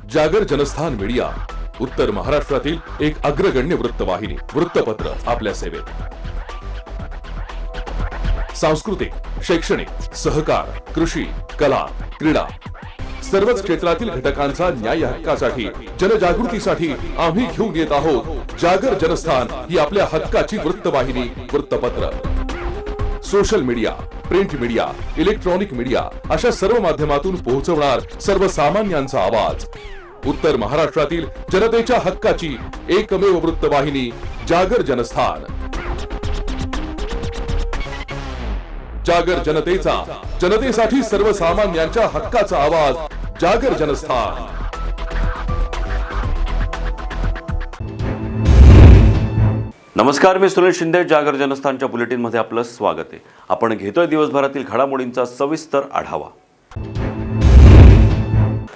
जागर जनस्थान मीडिया, उत्तर महाराष्ट्रातील एक अग्रगण्य वृत्तवाहिनी, वृत्तपत्र आपल्या सेवेत। सांस्कृतिक, शैक्षणिक, सहकार, कृषी, कला, क्रीडा सर्वच क्षेत्रातील घटकांचा न्याय हक्कासाठी, जनजागृतीसाठी आम्ही घेऊन येत आहोत जागर जनस्थान ही आपल्या हक्काची वृत्तवाहिनी, वृत्तपत्र। Social media, print media, electronic media अशा सर्व माध्यमातून पोहोचवणार सर्वसामान्यांचा आवाज। उत्तर महाराष्ट्रातील जनतेच्या हक्काची एकमेव वृत्तवाहिनी जागर जनस्थान। जागर जनतेचा, जनतेसाठी सर्वसामान्यांच्या हक्काचा आवाज, जागर जनस्थान। नमस्कार, मी सुनील शिंदे। जागर जनस्थानच्या बुलेटिन मध्ये आपलं स्वागत आहे। आपण घेतोय दिवसभरातील घडामोडींचा सविस्तर आढावा।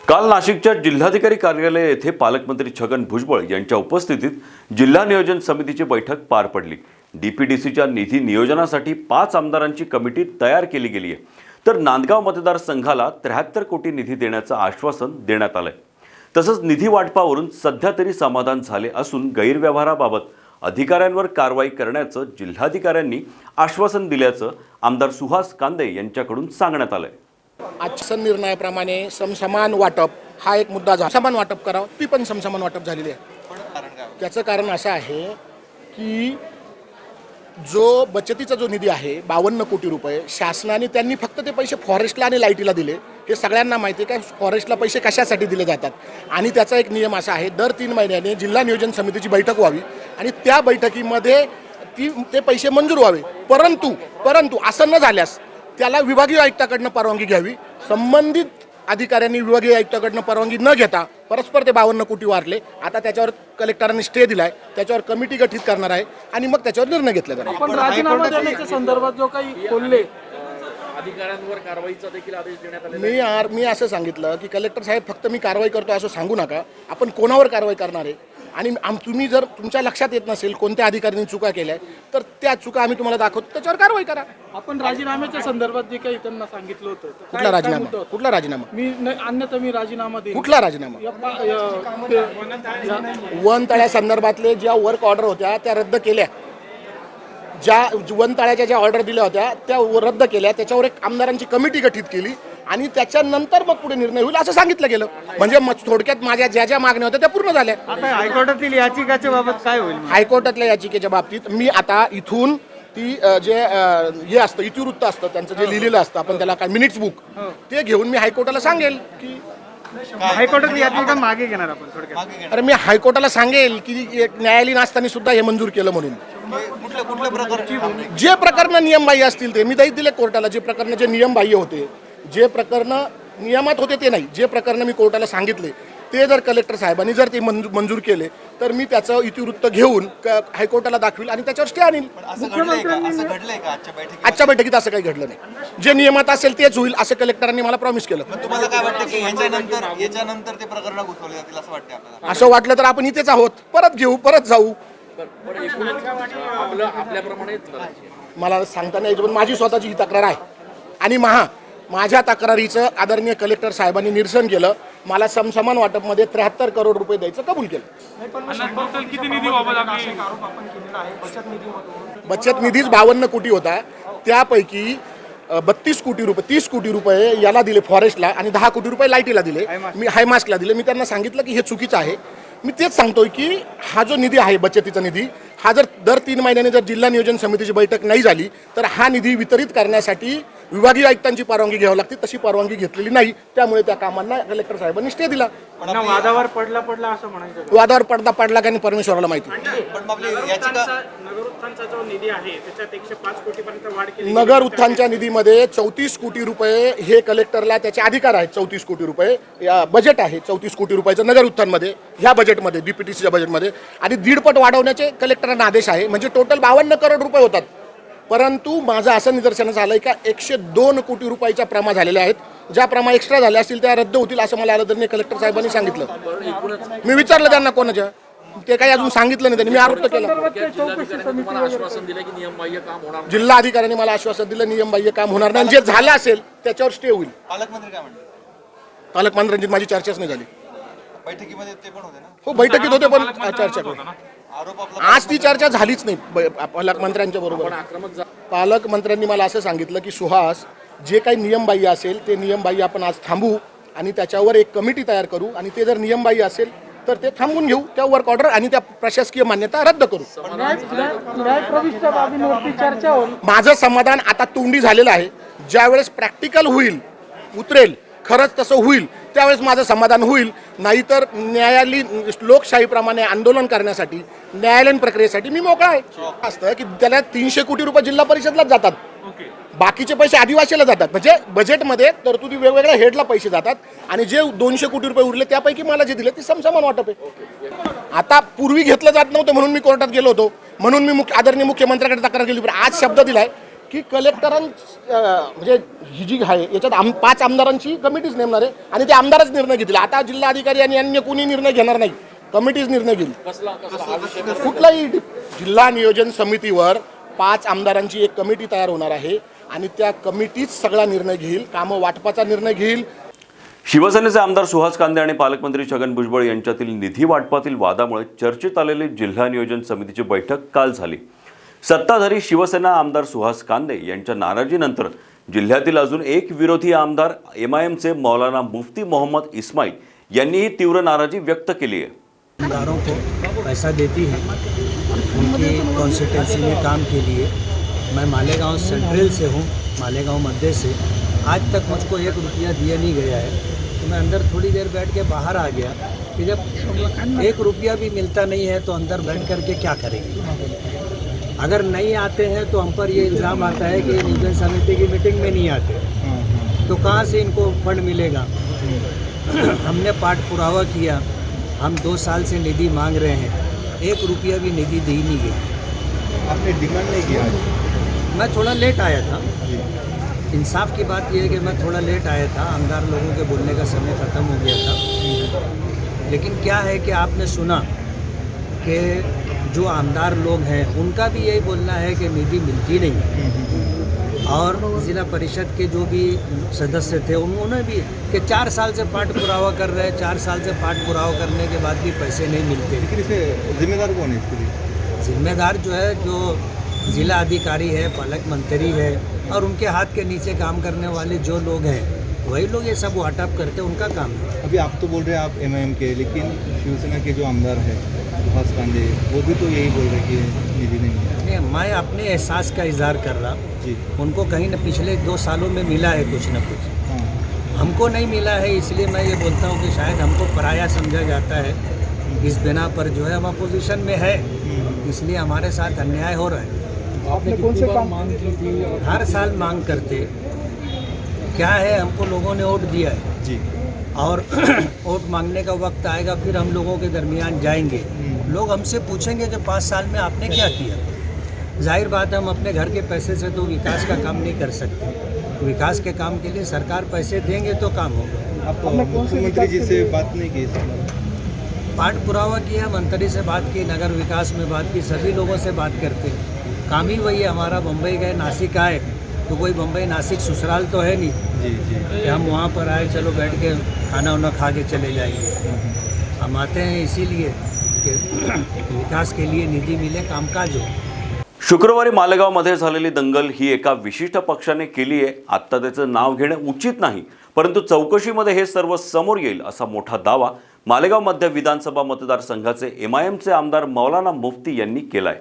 काल नाशिकच्या जिल्हाधिकारी कार्यालय येथे पालकमंत्री छगन भुजबळ यांच्या उपस्थितीत जिल्हा नियोजन समितीची बैठक पार पडली। डीपीडीसीच्या निधी नियोजनासाठी 5 आमदारांची कमिटी तयार केली गेली आहे, तर नांदगाव मतदारसंघाला 73 कोटी निधी देण्याचं आश्वासन देण्यात आलंय। तसंच निधी वाटपावरून सध्या तरी समाधान झाले असून गैरव्यवहाराबाबत अधिकाऱ्यांवर कारवाई करण्याचं जिल्हाधिकाऱ्यांनी आश्वासन दिल्याचं आमदार सुहास कांदे यांच्याकडून सांगण्यात आलंय। आजच्या निर्णयाप्रमाणे समसमान वाटप हा एक मुद्दा झाला। समान वाटप करावं, ती पण समसमान वाटप झालेली आहे। त्याचं कारण असं आहे की जो बचतीचा जो निधी आहे 52 कोटी रुपये शासनाने, त्यांनी फक्त ते पैसे फॉरेस्टला आणि लाईटीला दिले। हे सगळ्यांना माहिती आहे का फॉरेस्टला पैसे कशासाठी दिले जातात, आणि त्याचा एक नियम असा आहे दर 3 महिन्याने जिल्हा नियोजन समितीची बैठक व्हावी आणि त्या बैठकीमध्ये ते पैसे मंजूर व्हावे। परंतु असं न झाल्यास त्याला विभागीय आयुक्ताकडनं परवानगी घ्यावी। संबंधित अधिकाऱ्यांनी विभागीय आयुक्ताकडनं परवानगी न घेता परस्पर ते 52 कोटी वारले। आता त्याच्यावर कलेक्टरांनी स्टे दिलाय, त्याच्यावर कमिटी गठीत करणार आहे आणि मग त्याच्यावर निर्णय घेतला जाणार। आपण राजीनामा देण्याच्या संदर्भात जो काही बोलले अधिकाऱ्यांवर कारवाईचा देखील आदेश देण्यात आले। मी असं सांगितलं की कलेक्टर साहेब फक्त मी कारवाई करतो असं सांगू नका, आपण कोणावर कारवाई करणार आहे आणि तुम्ही जर तुमच्या लक्षात येत नसेल कोणत्या अधिकाऱ्यांनी चुका केल्या तर त्या चुका आम्ही तुम्हाला दाखवतो, त्याच्यावर कारवाई करा। आपण राजीनाम्याच्या संदर्भात जे काही त्यांना सांगितलं होतं कुठला राजीनामा? कुठला राजीनामा? अन्यथा मी राजीनामा देईन। कुठला राजीनामा? वन तळ्या संदर्भातले ज्या वर्क ऑर्डर होत्या त्या रद्द केल्या, ज्या वन तळ्याच्या ज्या ऑर्डर दिल्या होत्या त्या रद्द केल्या, त्याच्यावर एक आमदारांची कमिटी गठीत केली आणि त्याच्यानंतर मग पुढे निर्णय होईल असं सांगितलं गेलं। म्हणजे थोडक्यात माझ्या ज्या मागण्या होत्या त्या पूर्ण झाल्या। आता हायकोर्टातील याचिकाच्या बाबत काय होईल? हायकोर्टातल्या याचिकेच्या बाबतीत मी आता इथून ती जे हे असतं इतिवृत्त असतं त्यांचं जे लिहिलेलं असतं, आपण त्याला काय मिनिट्स बुक, ते घेऊन मी हायकोर्टाला सांगेल की हायकोर्टातली याचिका मागे घेणार आपण थोडक्यात। अरे मी हायकोर्टाला सांगेल की न्यायालयीन असताना सुद्धा हे मंजूर केलं म्हणून। कुठल्या प्रकारची जे प्रकरण नियमबाह्य असतील ते मी दायित्व दिले कोर्टाला। जे प्रकरण जे नियमबाह्य होते, जे प्रकरण नियमात होते ते नाही, जे प्रकरण मी कोर्टाला सांगितले ते जर कलेक्टर साहेबांनी जर ते मंजूर केले तर मी त्याचं इतिवृत्त घेऊन हायकोर्टाला दाखविल आणि त्याच्यावर स्टे आणील। आजच्या बैठकीत असं काही घडलं नाही। जे नियमात असेल तेच होईल असं कलेक्टरांनी मला प्रॉमिस केलं। तुम्हाला काय वाटतं की याच्यानंतर ते प्रकरण घुसवले जातील असं वाटतं आपल्याला? असं वाटलं तर आपण इथेच आहोत, परत घेऊ, परत जाऊ। मला सांगता नाही, पण माझी स्वतःची ही तक्रार आहे आणि माझ्या तक्रारीचं आदरणीय कलेक्टर साहेबांनी निरसन केलं। मला समसमान वाटपमध्ये 73 करोड रुपये द्यायचं कबूल केलं। बचत निधीच 52 कोटी होता, त्यापैकी 32 कोटी रुपये 30 कोटी रुपये याला दिले फॉरेस्टला आणि 10 कोटी रुपये लाईटीला दिले, मी हायमास्कला दिले। मी त्यांना सांगितलं की हे चुकीचं आहे। मी तेच सांगतोय की हा जो निधी आहे बचतीचा निधी, हा जर दर 3 महिन्याने जर जिल्हा नियोजन समितीची बैठक नाही झाली तर हा निधी वितरित करण्यासाठी विभागीय आयुक्तांची परवानगी घ्यावी लागते। तशी परवानगी घेतलेली नाही, त्यामुळे त्या कामांना कलेक्टर साहेबांनी स्टे दिला। वादावर पडला असं म्हणायचं। वादावर पडला का परमेश्वराला माहिती। नगर उत्थानचा जो निधी आहे त्याच्यात 105 कोटीपर्यंत वाढ केली। नगर उत्थानच्या निधीमध्ये 34 कोटी रुपये हे कलेक्टरला त्याचे अधिकार आहेत। 34 कोटी रुपये बजेट आहे, 34 कोटी रुपयाचं नगर उत्थानमध्ये, ह्या बजेटमध्ये डीपीटीसीच्या बजेटमध्ये, आणि 1.5 पट वाढवण्याचे कलेक्टरांना आदेश आहे। म्हणजे टोटल 52 करोड रुपये होतात। परंतु माझं असं निदर्शनास आलंय का 102 कोटी रुपयाच्या प्रमा झालेल्या आहेत। ज्या प्रमा एक्स्ट्रा झाल्या असतील त्या रद्द होतील असं मला आदरणीय कलेक्टर साहेबांनी सांगितलं। मी विचारलं त्यांना कोणाच्या, ते काही अजून सांगितलं नाही त्यांनी, मी आरोप केला। जिल्हा अधिकाऱ्यांनी मला आश्वासन दिलं नियमबाह्य काम होणार नाही, जे झालं असेल त्याच्यावर स्टे होईल। पालकमंत्री काय म्हणले? पालकमंत्र्यांची माझी चर्चाच नाही झाली। बैठकीमध्ये ते पण होते ना, हो बैठकीत होते पण चर्चा करू. आरोप आपला आज ती चर्चा झालीच नाही पालकमंत्र्यांच्या बरोबर. पालकमंत्र्यांनी मला असं सांगितलं की सुहास, जे काही नियमबाह्य असेल ते नियमबाह्य आपण आज थांबू आणि त्याच्यावर एक कमिटी तयार करू, आणि ते जर नियमबाह्य असेल तर ते थांबून घेऊ, त्या वर्क ऑर्डर आणि त्या प्रशासकीय मान्यता रद्द करू. न्यायप्रविष्ट बाबींवरती चर्चा होईल. माझं समाधान आता तोंडी झालेलं आहे. ज्यावेळेस प्रॅक्टिकल होईल, उतरेल, खरंच तसं होईल त्यावेळेस माझं समाधान होईल. नाहीतर न्यायालयीन लोकशाहीप्रमाणे आंदोलन करण्यासाठी, न्यायालयीन प्रक्रियेसाठी मी मोकळा आहे. असतं की त्याला 300 कोटी रुपये जिल्हा परिषदलाच जातात, बाकीचे पैसे आदिवासीला जातात. म्हणजे बजेटमध्ये तरतुदी वेगवेगळ्या हेडला पैसे जातात, आणि जे 200 कोटी रुपये उरले त्यापैकी मला जे दिले ते समसमान वाटप आहे. आता पूर्वी घेतलं जात नव्हतं म्हणून मी कोर्टात गेलो होतो, म्हणून मी आदरणीय मुख्यमंत्र्यांकडे तक्रार केली. पण आज शब्द दिलाय की म्हणजे ही जी आहे याच्यात 5 आमदारांची कमिटीज नेमणार आहे, आणि ते आमदारच निर्णय घेतील. आता जिल्हाधिकारी आणि अन्य कोणी निर्णय घेणार नाही, कमिटीज निर्णय घेईल. कुठलाही जिल्हा नियोजन समितीवर 5 आमदारांची एक कमिटी तयार होणार आहे, आणि त्या कमिटीच सगळा निर्णय घेईल, कामं वाटपाचा निर्णय घेईल. शिवसेनेचे आमदार सुहास कांदे आणि पालकमंत्री छगन भुजबळ यांच्यातील निधी वाटपातील वादामुळे चर्चेत आलेली जिल्हा नियोजन समितीची बैठक काल झाली. सत्ताधारी शिवसेना आमदार सुहास कांदे यांच्या नाराजीनंतर जिल्ह्यातील अजून एक विरोधी आमदार MIMचे मौलाना मुफ्ती मोहम्मद इस्माईल यांनीही तीव्र नाराजी व्यक्त केली आहे. आमदारों को पैसा देती है उनकी कॉन्स्टिट्यूंसी में काम के लिए. मैं मालेगांव सेंट्रल से हूँ, मालेगांव मध्य से. आज तक मुझको 1 रुपया दिया नहीं गया है. तो मैं अंदर थोड़ी देर बैठ के बाहर आ गया कि जब 1 रुपया भी मिलता नहीं है तो अंदर बैठ कर के क्या करेंगे. अगर नहीं आते हैं तो हम पर ये इल्ज़ाम आता है कि नियोजन समिति की मीटिंग में नहीं आते, तो कहाँ से इनको फंड मिलेगा. हमने पाठ पुरावा किया, हम 2 साल से निधि मांग रहे हैं, 1 रुपया भी निधि दी नहीं गई. आपने डिमांड नहीं किया? मैं थोड़ा लेट आया था. इंसाफ की बात यह है कि मैं थोड़ा लेट आया था, आमदार लोगों के बोलने का समय ख़त्म हो गया था. लेकिन क्या है कि आपने सुना कि जो आमदार लोग हैं उनका भी यही बोलना है कि निधि मिलती नहीं. और ज़िला परिषद के जो भी सदस्य थे उन्होंने भी कि 4 साल से पाठ पुरावा कर रहे हैं, 4 साल से पाठ पुरावा करने के बाद भी पैसे नहीं मिलते. लेकिन इसमें जिम्मेदार कौन है इसके लिए? जिम्मेदार जो है, जो जिला अधिकारी है, पालक मंत्री है, और उनके हाथ के नीचे काम करने वाले जो लोग हैं वही लोग ये सब वाटअप करते, उनका काम है. अभी आप तो बोल रहे हैं आप MIM के, लेकिन शिवसेना के जो आमदार है सुहास कांदे, वो भी तो यही बोल रहे हैं कि निधि नहीं है. नहीं, मैं अपने एहसास का इजहार कर रहा. जी. उनको कहीं न पिछले 2 सालों में मिला है कुछ न कुछ. हाँ. हमको नहीं मिला है, इसलिए मैं ये बोलता हूँ कि शायद हमको पराया समझा जाता है. इस बिना पर जो है हम अपोजिशन में है, इसलिए हमारे साथ अन्याय हो रहा है. आपने कौन से काम मांग की थी? हर साल मांग करते. क्या है, हमको लोगों ने वोट दिया है जी. और वोट मांगने का वक्त आएगा, फिर हम लोगों के दरमियान जाएंगे. लोग हमसे पूछेंगे कि 5 साल में आपने क्या किया. जाहिर बात है, हम अपने घर के पैसे से तो विकास का काम नहीं कर सकते. विकास के काम के लिए सरकार पैसे देंगे तो काम होगा. आप मुख्यमंत्री जी से बात नहीं की? पाठ पुरावा किया, मंत्री से बात की, नगर विकास में बात की, सभी लोगों से बात करते. काम ही वही है हमारा. बम्बई गए, नासिक आए, तो कोई बम्बई नासिक ससुराल तो है नहीं जी. जी. कि हम वहाँ पर आए चलो बैठ के खाना वाना खा के चले जाएंगे. हम आते हैं इसीलिए कि विकास के लिए निधी मिले, कामकाज हो. शुक्रवारी मालेगावमध्ये झालेली दंगल ही एका विशिष्ट पक्षाने केली आहे. आत्ता त्याचं नाव घेणे उचित नाही, परंतु चौकशीमध्ये हे सर्व समोर येईल असा मोठा दावा मालेगाव मध्य विधानसभा मतदारसंघाचे MIMचे आमदार मौलाना मुफ्ती यांनी केलाय.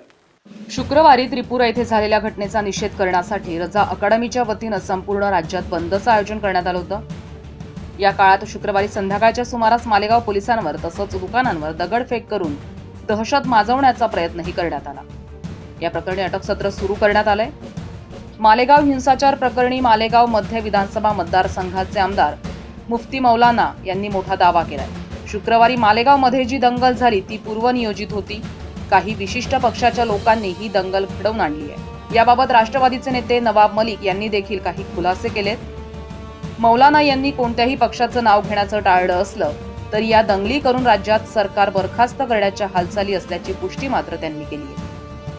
शुक्रवारी त्रिपुरा येथे झालेल्या घटनेचा निषेध करण्यासाठी रजा अकादमीच्या वतीनं संपूर्ण राज्यात बंदचं आयोजन करण्यात आलं होतं. या काळात शुक्रवारी संध्याकाळच्या सुमारास मालेगाव पोलिसांवर तसंच दुकानांवर दगडफेक करून दहशत माजवण्याचा प्रयत्नही करण्यात आला. या प्रकरणी अटकसत्र सुरू करण्यात आलंय. मालेगाव हिंसाचार प्रकरणी मालेगाव मध्य विधानसभा मतदारसंघाचे आमदार मुफ्ती मौलाना यांनी मोठा दावा केलाय. शुक्रवारी मालेगावमध्ये जी दंगल झाली ती पूर्वनियोजित होती. काही विशिष्ट पक्षाच्या लोकांनी ही दंगल घडवून आणली आहे. याबाबत राष्ट्रवादीचे नेते नवाब मलिक यांनी देखील काही खुलासे केलेत. मौलाना यांनी कोणत्याही पक्षाचं नाव घेण्याचं टाळलं असलं तरी या दंगली करून राज्यात सरकार बरखास्त करण्याच्या हालचाली असल्याची पुष्टी मात्र त्यांनी केली आहे.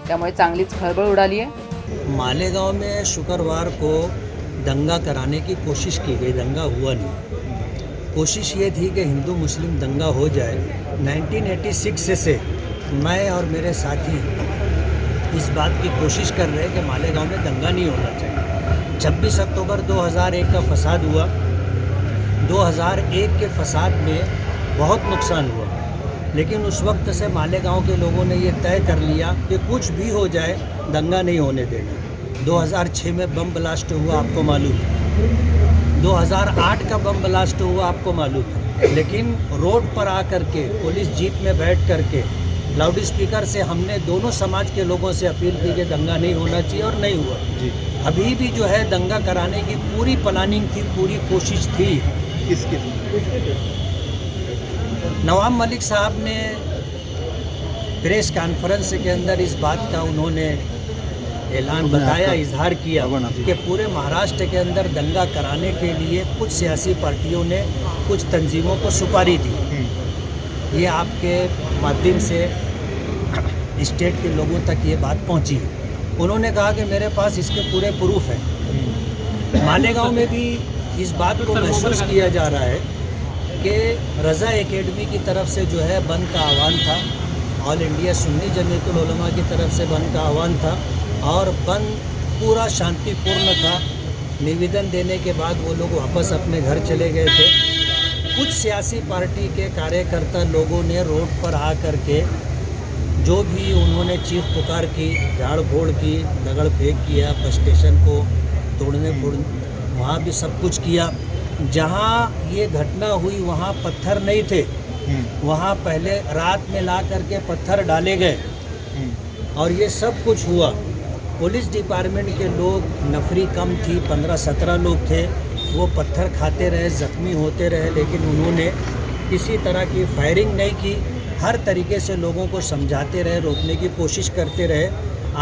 त्यामुळे चांगलीच खळबळ उडाली आहे. मालेगांव में शुक्रवार को दंगा कराने की कोशिश की गई, दंगा हुआ नहीं. कोशिश ये थी कि हिंदू मुस्लिम दंगा हो जाए। 1986 से मैं और मेरे साथी इस बात की कोशिश कर रहे हैं कि मालेगांव में दंगा नहीं होना चाहिए। 26 अक्टूबर 2001 का फसाद हुआ। 2001 के फसाद में बहुत नुकसान हुआ, लेकिन उस वक्त से मालेगांव के लोगों ने ये तय कर लिया कि कुछ भी हो जाए दंगा नहीं होने देना। 2006 में बम ब्लास्ट हुआ, आपको मालूम है। 2008 का बम ब्लास्ट हुआ, आपको मालूम है। लेकिन रोड पर आकर के पुलिस जीप में बैठ करके लाउड स्पीकर से हमने दोनों समाज के लोगों से अपील की कि दंगा नहीं होना चाहिए, और नहीं हुआ जी। अभी भी जो है दंगा कराने की पूरी प्लानिंग थी, पूरी कोशिश थी। किसकी? नवाब मलिक साहब ने प्रेस कॉन्फ्रेंस के अंदर इस बात का उन्होंने ऐलान बताया, इजहार किया कि पूरे महाराष्ट्र के अंदर दंगा कराने के लिए कुछ सियासी पार्टियों ने कुछ तंजीमों को सुपारी दी। ये आपके माध्यम से स्टेट के लोगों तक ये बात पहुंची है। उन्होंने कहा कि मेरे पास इसके पूरे प्रूफ हैं। मालेगांव में भी इस बात को महसूस किया जा रहा है कि रज़ा एकेडमी की तरफ से जो है बंद का आह्वान था, ऑल इंडिया सुन्नी जमीयतुल उलमा की तरफ से बंद का आह्वान था, और बंद पूरा शांतिपूर्ण था। निवेदन देने के बाद वो लोग वापस अपने घर चले गए थे। कुछ सियासी पार्टी के कार्यकर्ता लोगों ने रोड पर आ कर के जो भी उन्होंने चीख पुकार की, झाड़ फोड़ की, दगड़ फेंक किया, बस स्टेशन को तोड़ने फोड़ने, वहाँ भी सब कुछ किया। जहाँ ये घटना हुई वहाँ पत्थर नहीं थे, वहाँ पहले रात में ला करके पत्थर डाले गए और ये सब कुछ हुआ। पुलिस डिपार्टमेंट के लोग, नफरी कम थी, 15-17 लोग थे, वो पत्थर खाते रहे, ज़ख्मी होते रहे, लेकिन उन्होंने किसी तरह की फायरिंग नहीं की। हर तरीके से लोगों को समझाते रहे, रोकने की कोशिश करते रहे।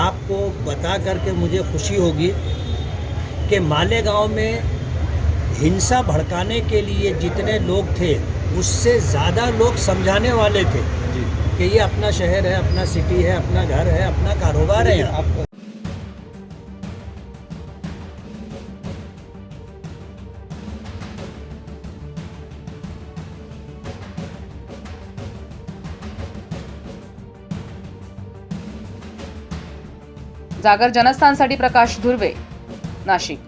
आपको बता करके मुझे खुशी होगी कि मालेगांव में हिंसा भड़काने के लिए जितने लोग थे उससे ज़्यादा लोग समझाने वाले थे कि ये अपना शहर है, अपना सिटी है, अपना घर है, अपना कारोबार है। यहाँ जागर जनस्थानसाठी प्रकाश धुर्वे, नाशिक.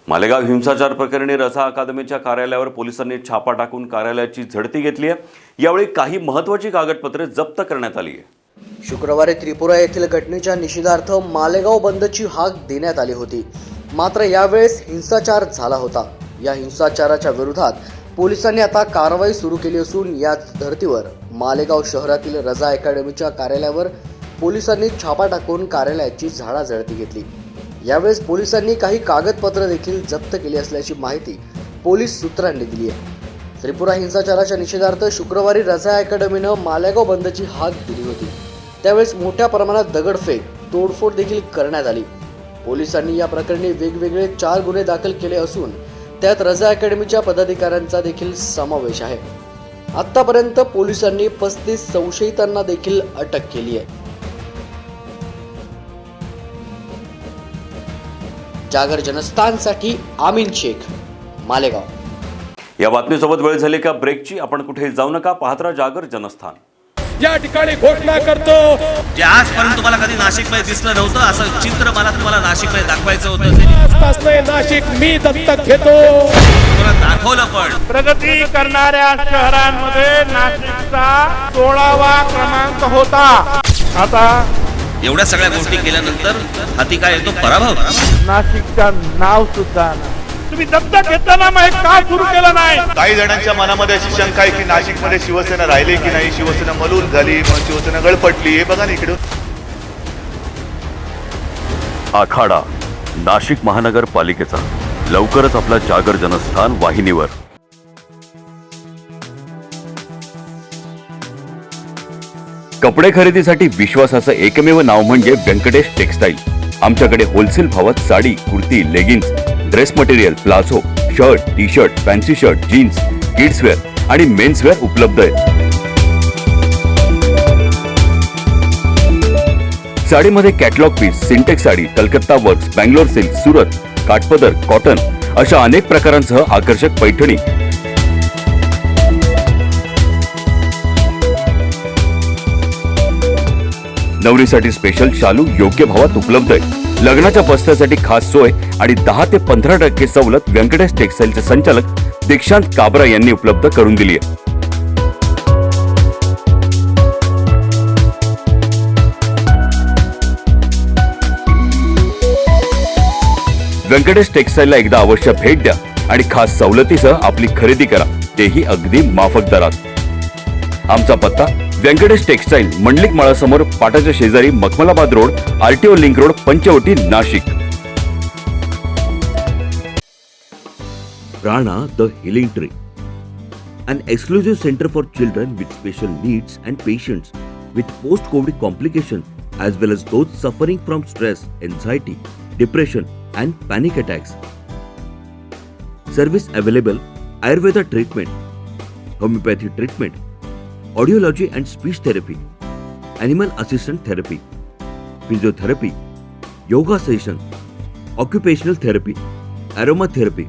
मालेगाव हिंसाचार प्रकरणी रझा अकादमीच्या कार्यालयावर पोलिसांनी छापा टाकून कार्यालयाची झडती घेतली आहे. यावेळी काही महत्त्वाची कागदपत्रे जप्त करण्यात आली आहे. शुक्रवारी त्रिपुरा येथील घटनेच्या निषेधार्थ मालेगाव बंदची हाक देण्यात आली होती. मात्र यावेळेस हिंसाचार झाला होता. या हिंसाचाराच्या विरोधात पोलिसांनी आता कारवाई सुरू केली असून याच धर्तीवर मालेगाव शहरातील रझा अकॅडमीच्या कार्यालयावर पोलिसांनी छापा टाकून कार्यालयाची झाडाझडती घेतली. यावेळेस पोलिसांनी काही कागदपत्र देखील जप्त केली असल्याची माहिती पोलीस सूत्रांनी दिली आहे. त्रिपुरा हिंसाचाराच्या निषेधार्थ शुक्रवारी रझा अकॅडमीनं मालेगाव बंदची हाक दिली होती. त्यावेळेस मोठ्या प्रमाणात दगडफेक, तोडफोड देखील करण्यात आली. पोलिसांनी या प्रकरणी वेगवेगळे 4 गुन्हे दाखल केले असून त्यात रझा अकॅडमीच्या पदाधिकाऱ्यांचा देखील समावेश आहे. आतापर्यंत पोलिसांनी 35 संशयितांना देखील अटक केली आहे. जागर जनस्थानसाठी आमीन शेख, मालेगाव. या बातमीसोबत वेळ झाली का ब्रेकची. आपण कुठेही जाऊ नका, पाहत राहा जागर जनस्थान. या ठिकाणी घोषणा करतो, जे आजपर्यंत तुम्हाला कधी नाशिकमध्ये दिसलं नव्हतं असं चित्र मला तुम्हाला नाशिकमध्ये दाखवायचं होतं. नाशिक मी दत्तक घेतो. तुम्हाला दाखवलं पण. प्रगती करणाऱ्या शहरांमध्ये नाशिकचा 16वा क्रमांक होता. आता एवढ्या सगळ्या गोष्टी केल्यानंतर हाती काय येतो? पराभव. नाशिकचं नाव सुद्धा तुम्ही दत्तक घेताना मग का सुरू केलं नाही? काही जणांच्या मनामध्ये अशी शंका आहे की नाशिकमध्ये शिवसेना राहिली की नाही, शिवसेना मलूल झाली, मग शिवसेना गळपटली. हे बघा ना इकडे. आखाडा नाशिक महानगरपालिकेचा लवकरच आपला जागर जनस्थान वाहिनीवर. कपडे खरेदीसाठी विश्वासाचं एकमेव नाव म्हणजे व्यंकटेश टेक्सटाईल. आमच्याकडे होलसेल भावात sari, kurti, leggings, dress material, palazzo, shirt, T shirt, fancy shirt, jeans, kidswear आणि मेन्सवेअर उपलब्ध आहेत. साडीमध्ये कॅटलॉग पीस, सिंटेक्स साडी, कलकत्ता वर्क्स, बँगलोर सिल्क, सुरत, काठपदर, कॉटन अशा अनेक प्रकारांसह आकर्षक पैठणी, नवरीसाठी स्पेशल शालू योग्य भावात उपलब्ध आहे. लग्नाच्या बस्त्यासाठी खास सोय आणि 10 ते 15% सवलत व्यंकटेश टेक्सटाईलचे संचालक दीक्षांत काबरा यांनी उपलब्ध करून दिली आहे. व्यंकटेश टेक्सटाईलला एकदा अवश्य भेट द्या आणि खास सवलतीसह आपली खरेदी करा, तेही अगदी माफक दरात. आमचा पत्ता व्यंकटेश टेक्सटाईल, मंडलिक माळासमोर, पाटाच्या शेजारी, Makhmalabad road, RTO link road, Panchavati, Nashik. Prana the Healing Tree, an exclusive center for children with special needs and patients with post-COVID complications as well as those suffering from stress, anxiety, depression and panic attacks. Service available: Ayurveda treatment, homeopathy treatment, audiology and speech therapy, animal assistant therapy, physiotherapy, yoga session, occupational therapy, aromatherapy.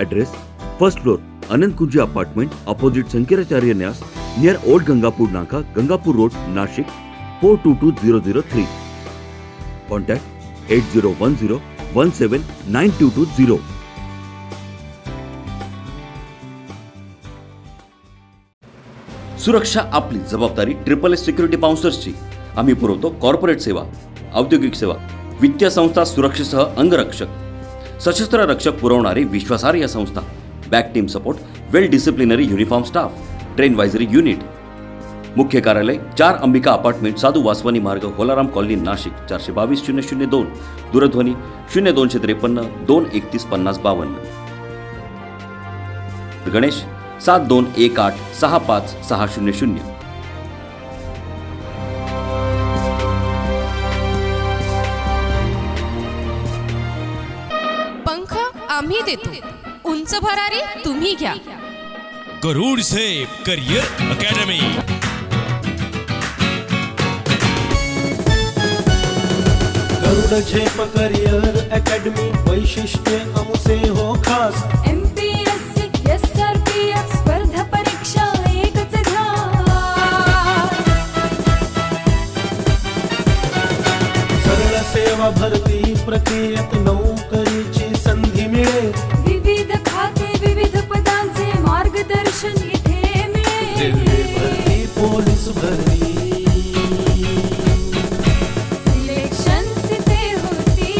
Address: first floor, Anand Kunji apartment, opposite Sankaracharya Nyas, near Old Gangapur Naka, Gangapur Road, Nashik, 422003. Contact 8010179220. सुरक्षा आपली जबाबदारी. SSS security बाउन्सर्सची. आम्ही पुरवतो corporate सेवा, औद्योगिक सेवा, वित्तीय संस्था, सुरक्षेसह अंगरक्षक, सशस्त्र रक्षक पुरवणारी विश्वासार्ह संस्था, back team support, well disciplinary uniform staff, train वायझरी युनिट. मुख्य कार्यालय 4 अंबिका अपार्टमेंट, साधू वासवानी मार्ग, होलाराम कॉलनी, नाशिक. 422-002. दूरध्वनी 0253 231 5052. गणेश 7218 65600. पंख आम्ही देतो, उंच भरारी तुम्ही घ्या. गरुड सेफ करियर अकॅडमी. गरुड झेप करियर अकॅडमी, वैशिष्ट्य आमचे हो खास. MPSC SRPF स्पर्धा परीक्षा एकच घ्या. सरळ सेवा भरती प्रक्रियेत नोकरीची संधी मिळेल. विविध खाते विविध पदांचे मार्गदर्शन इथे मिळेल. रेल्वे भरती, पोलीस भरती, सिलेक्शन इथे होती.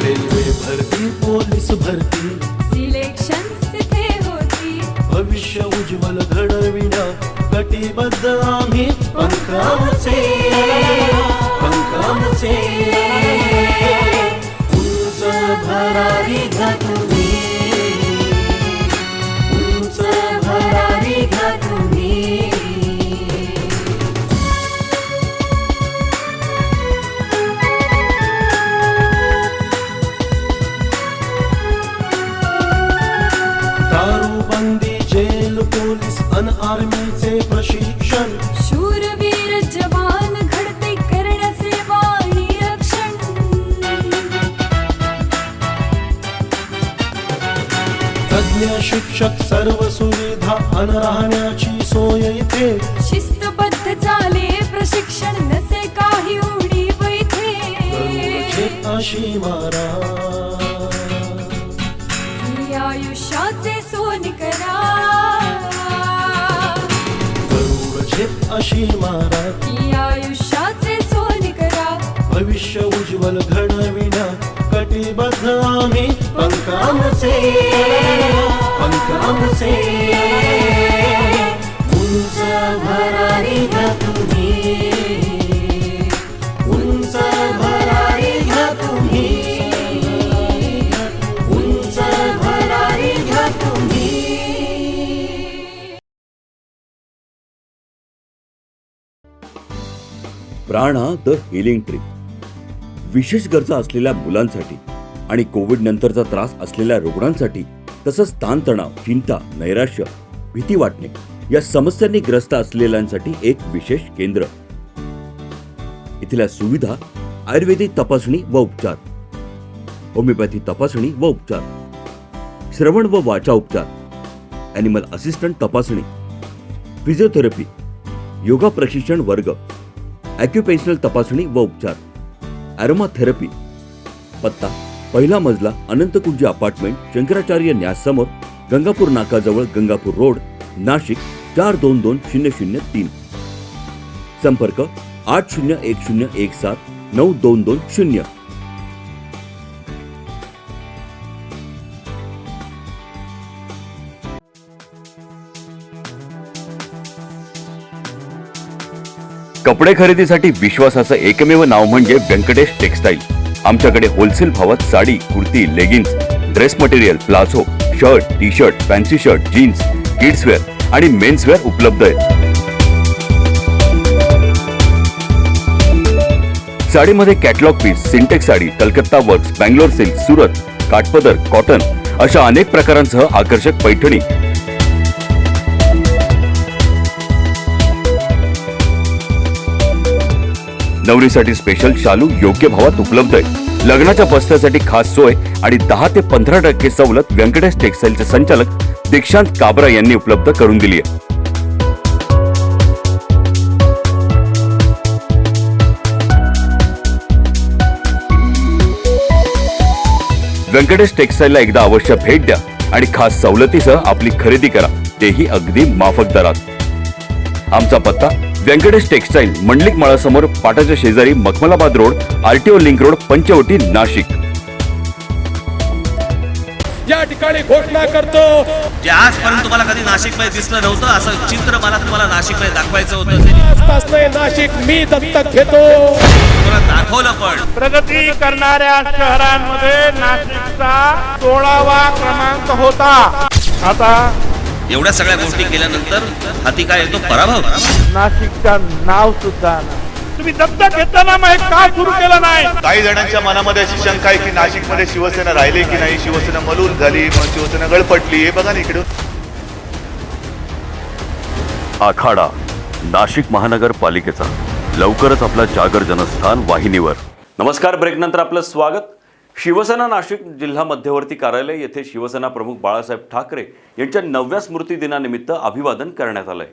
रेल्वे भरती, पोलीस भरती, सिलेक्शन इथे होती. भविष्य उज्ज्वल घडविण्या कटिबद्ध आम्ही. पंखाचे उंच भरारी घ्या तुम्ही, उंच भरारी घ्या तुम्ही. दारूबंदी, जेल, पोलीस अन आर्मीचे प्रशिक्षण. शूरवीर जवान घडते करण्याचे वाणी रक्षण. तज्ञ शिक्षक, सर्व सुविधा अन राहण्याची सोय इथे. शिस्तबद्ध चाले प्रशिक्षण, नसे काही उणीव इथे. गरुडचे अशी मारा, ही आयुष्याचे सोन करा. गरुडचे अशी मारा, ही आयुष्याचे सोन करा. भविष्य उज्ज्वल घडविण्या कटिबद्ध आम्ही. पंखाचे उंच भरारी घ्या तुम्ही, उंच भरारी घ्या तुम्ही, उंच भरारी घ्या तुम्ही. प्राणा द हिलिंग ट्री. विशेष गरजा असलेल्या मुलांसाठी आणि कोविड नंतरचा त्रास असलेल्या रुग्णांसाठी, तसंच ताणतणाव, चिंता, नैराश्य, भीती वाटणे या समस्यांनी ग्रस्त असलेल्यांसाठी एक विशेष केंद्र. इथल्या सुविधा: आयुर्वेदिक तपासणी व उपचार, होमिओपॅथी तपासणी व उपचार, श्रवण व वाचा उपचार, ॲनिमल असिस्टंट तपासणी, फिजिओथेरपी, योगा प्रशिक्षण वर्ग, ॲक्युपेशनल तपासणी व उपचार, ॲरोमा थेरपी. पत्ता पहिला मजला अनंतकुंज अपार्टमेंट, शंकराचार्य न्यास समोर, गंगापूर नाकाजवळ, गंगापूर रोड, नाशिक 422003. संपर्क 8010179220. कपडे खरेदीसाठी विश्वासाचं एकमेव नाव म्हणजे व्यंकटेश टेक्सटाईल. आमच्याकडे होलसेल भावात sari, kurti, leggings, dress material, palazzo, shirt, T shirt, fancy shirt, jeans, kidswear आणि मेन्सवेअर उपलब्ध आहे. साडीमध्ये कॅटलॉग पीस, सिंटेक्स साडी, कलकत्ता वर्क्स, बँगलोर सिल्क, सुरत, काठपदर, कॉटन अशा अनेक प्रकारांसह आकर्षक पैठणी. नवरीसाठी स्पेशल शालू योग्य भावात उपलब्ध आहे. लग्नाच्या बस्त्यासाठी खास सोय आणि 10 ते 15% सवलत व्यंकटेश टेक्सटाईलचे संचालक दीक्षांत काबरा यांनी उपलब्ध करून दिली आहे. व्यंकटेश टेक्सटाईलला एकदा अवश्य भेट द्या आणि खास सवलतीसह आपली खरेदी करा, तेही अगदी माफक दरात. आमचा पत्ता व्यंकटेश टेक्सटाईल, मंडलिक माळासमोर, पाटाच्या शेजारी, Makhmalabad road, RTO link road, Panchavati, Nashik. या ठिकाणी घोषणा करतो, जे आजपर्यंत तुम्हाला कधी नाशिकमध्ये दिसलं नव्हतं असं चित्र मला तुम्हाला नाशिकमध्ये दाखवायचं होतं. नाशिक मी दत्तक घेतो. तुम्हाला दाखवलं पण. प्रगती करणाऱ्या शहरांमध्ये नाशिकचा 16वा क्रमांक होता. आता एवढ्या सगळ्या गोष्टी केल्यानंतर हाती काय येतो? पराभव. नाशिकचं नाव सुद्धा तुम्ही दत्तक घेताना मग का सुरू केलं नाही? काही जणांच्या मनामध्ये अशी शंका आहे की नाशिकमध्ये शिवसेना राहिली की नाही, शिवसेना मलूल झाली, मग शिवसेना गळपटली. हे बघा ना इकडे. आखाडा नाशिक महानगरपालिकेचा लवकरच आपला जागर जनस्थान वाहिनीवर. नमस्कार, ब्रेकनंतर आपलं स्वागत. शिवसेना नाशिक जिल्हा मध्यवर्ती कार्यालय येथे शिवसेना प्रमुख बाळासाहेब ठाकरे यांच्या 9व्या स्मृती दिनानिमित्त अभिवादन करण्यात आलंय.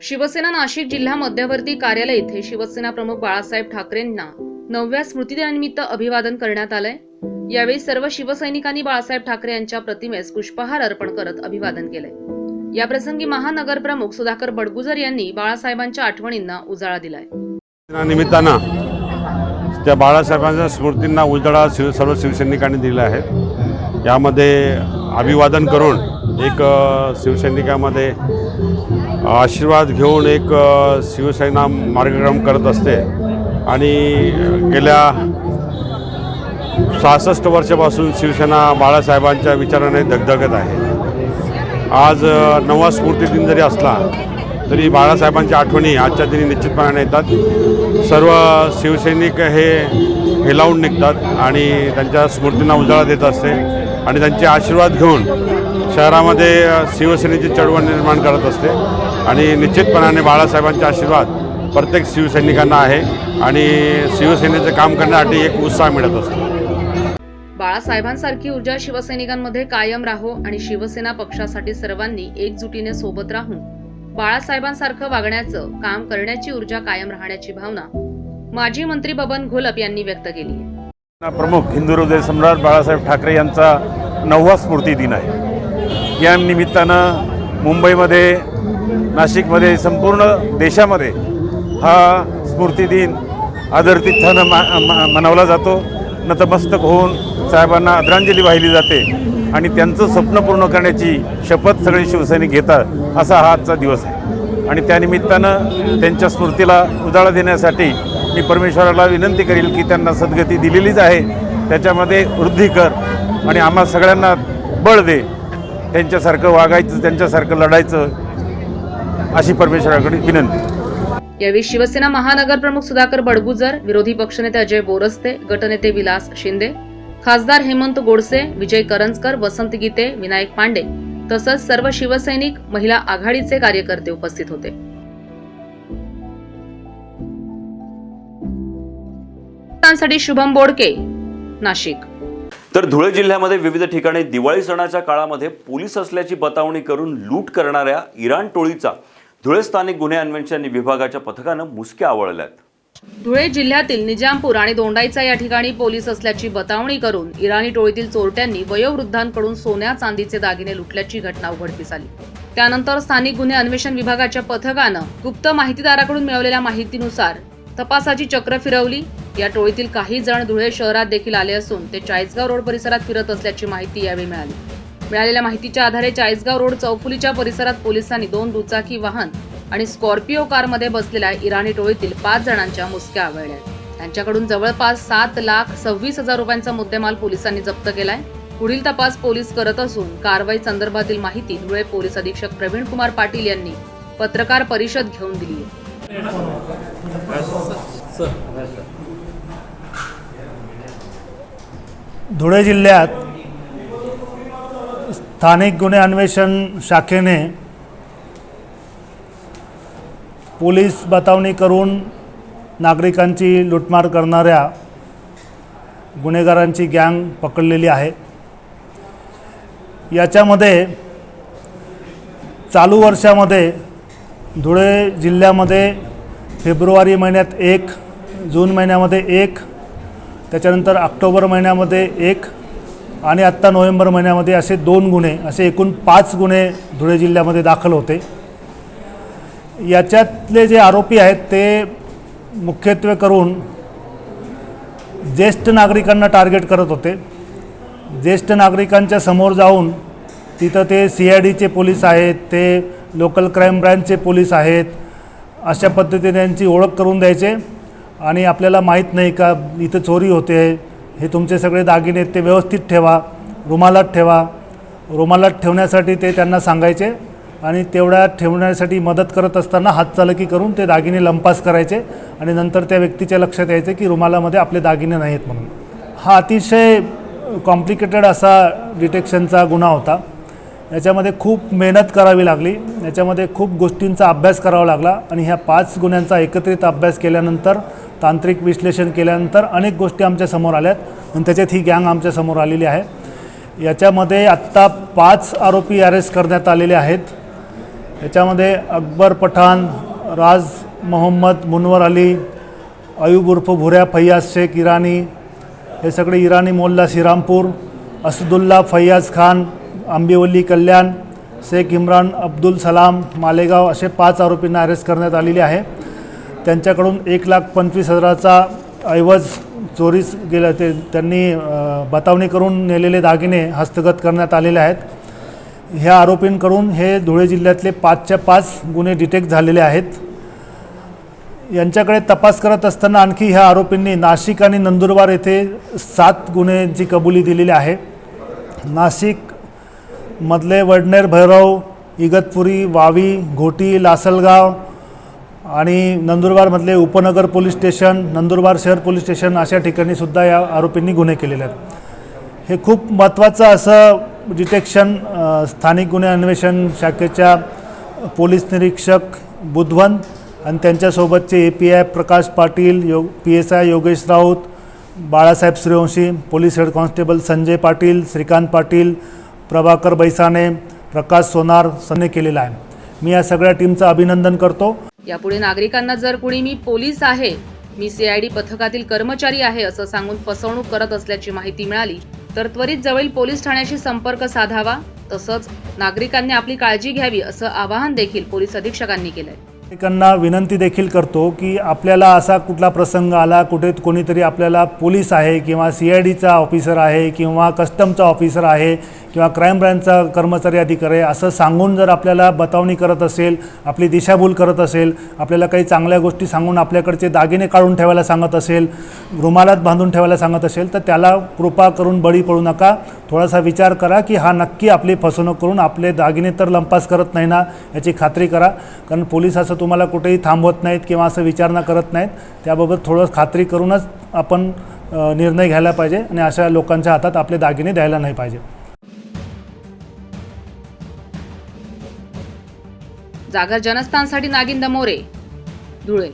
शिवसेना नाशिक जिल्हा मध्यवर्ती कार्यालय येथे शिवसेना प्रमुख बाळासाहेब ठाकरेंना 9व्या स्मृतिदिनानिमित्त अभिवादन करण्यात आलंय. यावेळी सर्व शिवसैनिकांनी बाळासाहेब ठाकरे यांच्या प्रतिमेस पुष्पहार अर्पण करत अभिवादन केलंय. याप्रसंगी महानगर प्रमुख सुधाकर बडगुजर यांनी बाळासाहेबांच्या आठवणींना उजाळा दिलाय. निमित्तानं त्या बाळासाहेबांच्या स्मृतींना उजाळा सर्व शिवसैनिकांनी दिला आहे. यामध्ये अभिवादन करून एक शिवसैनिकामध्ये आशीर्वाद घेऊन एक शिवसेना मार्गक्रम करत असते आणि गेल्या 66 वर्षापासून शिवसेना बाळासाहेबांच्या विचाराने धगधगत आहे. आज 9वा स्मृतिदिन जरी असला तरी बाळासाहेबांच्या आठवणी आजच्या दिनी निश्चितपणाने येतात. सर्व शिवसैनिक हे हेलावून निघतात आणि त्यांच्या स्मृतींना उजाळा देत असते आणि त्यांचे आशीर्वाद घेऊन शहरामध्ये शिवसेनेची चळवळ निर्माण करत असते आणि निश्चितपणाने बाळासाहेबांचे आशीर्वाद प्रत्येक शिवसैनिकांना आहे आणि शिवसेनेचं काम करण्यासाठी एक उत्साह मिळत असतो. बाळासाहेबांसारखी ऊर्जा शिवसैनिकांमध्ये कायम राहो आणि शिवसेना पक्षासाठी सर्वांनी एकजुटीने सोबत राहून बाळासाहेबांसारखं वागण्याचं काम करण्याची ऊर्जा कायम राहण्याची भावना माजी मंत्री बबन घोलप यांनी व्यक्त केली आहे. प्रमुख हिंदू हृदय सम्राट बाळासाहेब ठाकरे यांचा 9वा स्मृती दिन आहे. या निमित्तानं मुंबईमध्ये, नाशिकमध्ये, संपूर्ण देशामध्ये हा स्मृती दिन आदरातिथ्यानं मनवला जातो. नतमस्तक होऊन साहेबांना आदरांजली वाहिली जाते आणि त्यांचं स्वप्न पूर्ण करण्याची शपथ सगळे शिवसैनिक घेतात. असा हा आजचा दिवस आहे आणि त्यानिमित्तानं त्यांच्या स्मृतीला उजाळा देण्यासाठी मी परमेश्वराला विनंती करेल की त्यांना सद्गती दिलेलीच आहे, त्याच्यामध्ये वृद्धी कर आणि आम्हा सगळ्यांना बळ दे. त्यांच्यासारखं वागायचं, त्यांच्यासारखं लढायचं अशी परमेश्वराकडे विनंती. यावेळी शिवसेना महानगर प्रमुख सुधाकर बडगुजर, विरोधी पक्षनेते अजय बोरस्ते, गटनेते विलास शिंदे, खासदार हेमंत गोडसे, विजय करंजकर, वसंत गीते, विनायक पांडे तसंच सर्व शिवसैनिक, महिला आघाडीचे कार्यकर्ते उपस्थित होते. शुभम बोडके, नाशिक. तर धुळे जिल्ह्यामध्ये विविध ठिकाणी दिवाळी सणाच्या काळामध्ये पोलीस असल्याची बतावणी करून लूट करणाऱ्या इराण टोळीचा धुळे स्थानिक गुन्हे अन्वेषण विभागाच्या पथकानं मुसक्या आवळल्यात. धुळे जिल्ह्यातील निजामपूर आणि दोंडाईचा या ठिकाणी पोलीस असल्याची बतावणी करून इराणी टोळीतील चोरट्यांनी वयोवृद्धांकडून सोन्या चांदीचे दागिने लुटल्याची घटना उघडकीस आली. त्यानंतर स्थानिक गुन्हे अन्वेषण विभागाच्या पथकानं गुप्त माहितीदाराकडून मिळवलेल्या माहितीनुसार तपासाची चक्र फिरवली. या टोळीतील काही जण धुळे शहरात देखील आले असून ते चाळीसगाव रोड परिसरात फिरत असल्याची माहिती यावेळी मिळाली. मिळालेल्या माहितीच्या आधारे चाळीसगाव रोड चौफुलीच्या परिसरात पोलिसांनी 2 दुचाकी वाहन आणि स्कॉर्पिओ कारमध्ये बसलेल्या इराणी टोळीतील 5 जणांच्या मुसक्या आवळल्या. त्यांच्याकडून जवळपास 7,26,000 रुपयांचा मुद्देमाल पोलिसांनी जप्त केलाय. पुढील तपास पोलीस करत असून कारवाई संदर्भातील माहिती धुळे पोलीस अधीक्षक प्रवीण कुमार पाटील यांनी पत्रकार परिषद घेऊन दिली आहे. धुळे जिल्ह्यात स्थानिक गुन्हे अन्वेषण शाखेने पोलीस बतावणी करून नागरिकांची लूटमार करणाऱ्या गुन्हेगारांची गँग पकडलेली आहे. याच्यामध्ये चालू वर्षामध्ये धुळे जिल्ह्यामध्ये फेब्रुवारी महिन्यात 1, जून महिन्यामध्ये 1, त्याच्यानंतर ऑक्टोबर महिन्यामध्ये 1 आणि आत्ता नोव्हेंबर महिन्यामध्ये असे 2 गुन्हे, असे एकूण 5 गुन्हे धुळे जिल्ह्यामध्ये दाखल होते. याच्यातले जे आरोपी आहेत ते मुख्यत्वे करून ज्येष्ठ नागरिकांना टार्गेट करत होते. ज्येष्ठ नागरिकांच्या समोर जाऊन तिथं ते CIDचे पोलीस आहेत, ते लोकल क्राईम ब्रँचचे पोलीस आहेत, अशा पद्धतीने त्यांची ओळख करून द्यायचे आणि आपल्याला माहीत नाही का इथं चोरी होते, हे तुमचे सगळे दागिने ते व्यवस्थित ठेवा, रुमालात ठेवा. रुमालात ठेवण्यासाठी ते त्यांना सांगायचे आणि तेवढ्या ठेवण्यासाठी मदत करत असताना हातचालकी करून ते दागिने लंपास करायचे आणि नंतर त्या व्यक्तीच्या लक्षात यायचे की रुमालामध्ये आपले दागिने नाहीत म्हणून. हा अतिशय कॉम्प्लिकेटेड असा डिटेक्शनचा गुन्हा होता. याच्यामध्ये खूप मेहनत करावी लागली, याच्यामध्ये खूप गोष्टींचा अभ्यास करावा लागला आणि ह्या 5 गुन्ह्यांचा एकत्रित अभ्यास केल्यानंतर, तांत्रिक विश्लेषण केल्यानंतर अनेक गोष्टी आमच्यासमोर आल्यात आणि त्याच्यात ही गँग आमच्यासमोर आलेली आहे. याच्यामध्ये आत्ता 5 आरोपी अरेस्ट करण्यात आलेले आहेत. याच्यामध्ये अकबर पठाण, राज मोहम्मद मुनवर अली, अयूब उर्फ भुऱ्या फैयाज शेख इराणी, हे सगळे इराणी मोल्ला श्रीरामपूर, असदुल्ला फैयाज खान आंबिवली कल्याण, शेख इम्रान अब्दुल सलाम मालेगाव, असे 5 आरोपींना अरेस्ट करण्यात आलेली आहे. त्यांच्याकडून 1,25,000चा ऐवज चोरीस गेलं, ते त्यांनी बतावणी करून नेलेले दागिने हस्तगत करण्यात आलेले आहेत. ह्या आरोपींकडून हे धुळे जिल्ह्यातले 5च्या 5 गुन्हे डिटेक्ट झालेले आहेत. यांच्याकडे तपास करत असताना आणखी ह्या आरोपींनी नाशिक आणि नंदुरबार येथे 7 गुन्ह्यांची कबुली दिलेली आहे. नाशिकमधले वडनेर भैरव, इगतपुरी, वावी, घोटी, लासलगाव आणि नंदुरबारमधले उपनगर पोलीस स्टेशन, नंदुरबार शहर पोलीस स्टेशन अशा ठिकाणीसुद्धा या आरोपींनी गुन्हे केलेले आहेत. हे खूप महत्त्वाचं असं डिटेक्शन स्थानिक गुन्हे अन्वेषण शाखेच्या पोलीस निरीक्षक बुधवंत आणि त्यांच्यासोबतचे API Prakash Patil, PSI Yogesh Raut, Balasaheb Suryavanshi, police head constable Sanjay Patil, Shrikant Patil, Prabhakar Baisane, Prakash Sonar सने केलेला आहे. मी या सगळ्या टीमचं अभिनंदन करतो. यापुढे नागरिकांना जर कुणी मी पोलीस आहे, मी CID पथकातील कर्मचारी आहे असं सांगून फसवणूक करत असल्याची माहिती मिळाली तर त्वरित जवळील पोलीस ठाण्याशी संपर्क साधावा. तसंच नागरिकांनी आपली काळजी घ्यावी असं आवाहन देखील पोलीस अधीक्षकांनी केलंय. नागरिकांना विनंती देखील करतो की आपल्याला असा कुठला प्रसंग आला, कुठे कोणीतरी आपल्याला पोलीस आहे किंवा CIDचा ऑफिसर आहे किंवा कस्टमचा ऑफिसर आहे किंवा क्राईम ब्रँचचा कर्मचारी अधिकारी आहे असं सांगून जर आपल्याला बतावणी करत असेल, आपली दिशाभूल करत असेल, आपल्याला काही चांगल्या गोष्टी सांगून आपल्याकडचे दागिने काढून ठेवायला सांगत असेल, रुमालात बांधून ठेवायला सांगत असेल तर त्याला कृपा करून बळी पडू नका. थोडासा विचार करा की हा नक्की आपली फसवणूक करून आपले दागिने तर लंपास करत नाही ना याची खात्री करा. कारण पोलीस असं तुम्हाला कुठेही थांबवत नाहीत किंवा असं विचारणा करत नाहीत. त्याबाबत थोडं खात्री करूनच आपण निर्णय घ्यायला पाहिजे आणि अशा लोकांच्या हातात आपले दागिने द्यायला नाही पाहिजे. जागर जनस्थानसाठी नागिंद मोरे, धुळे.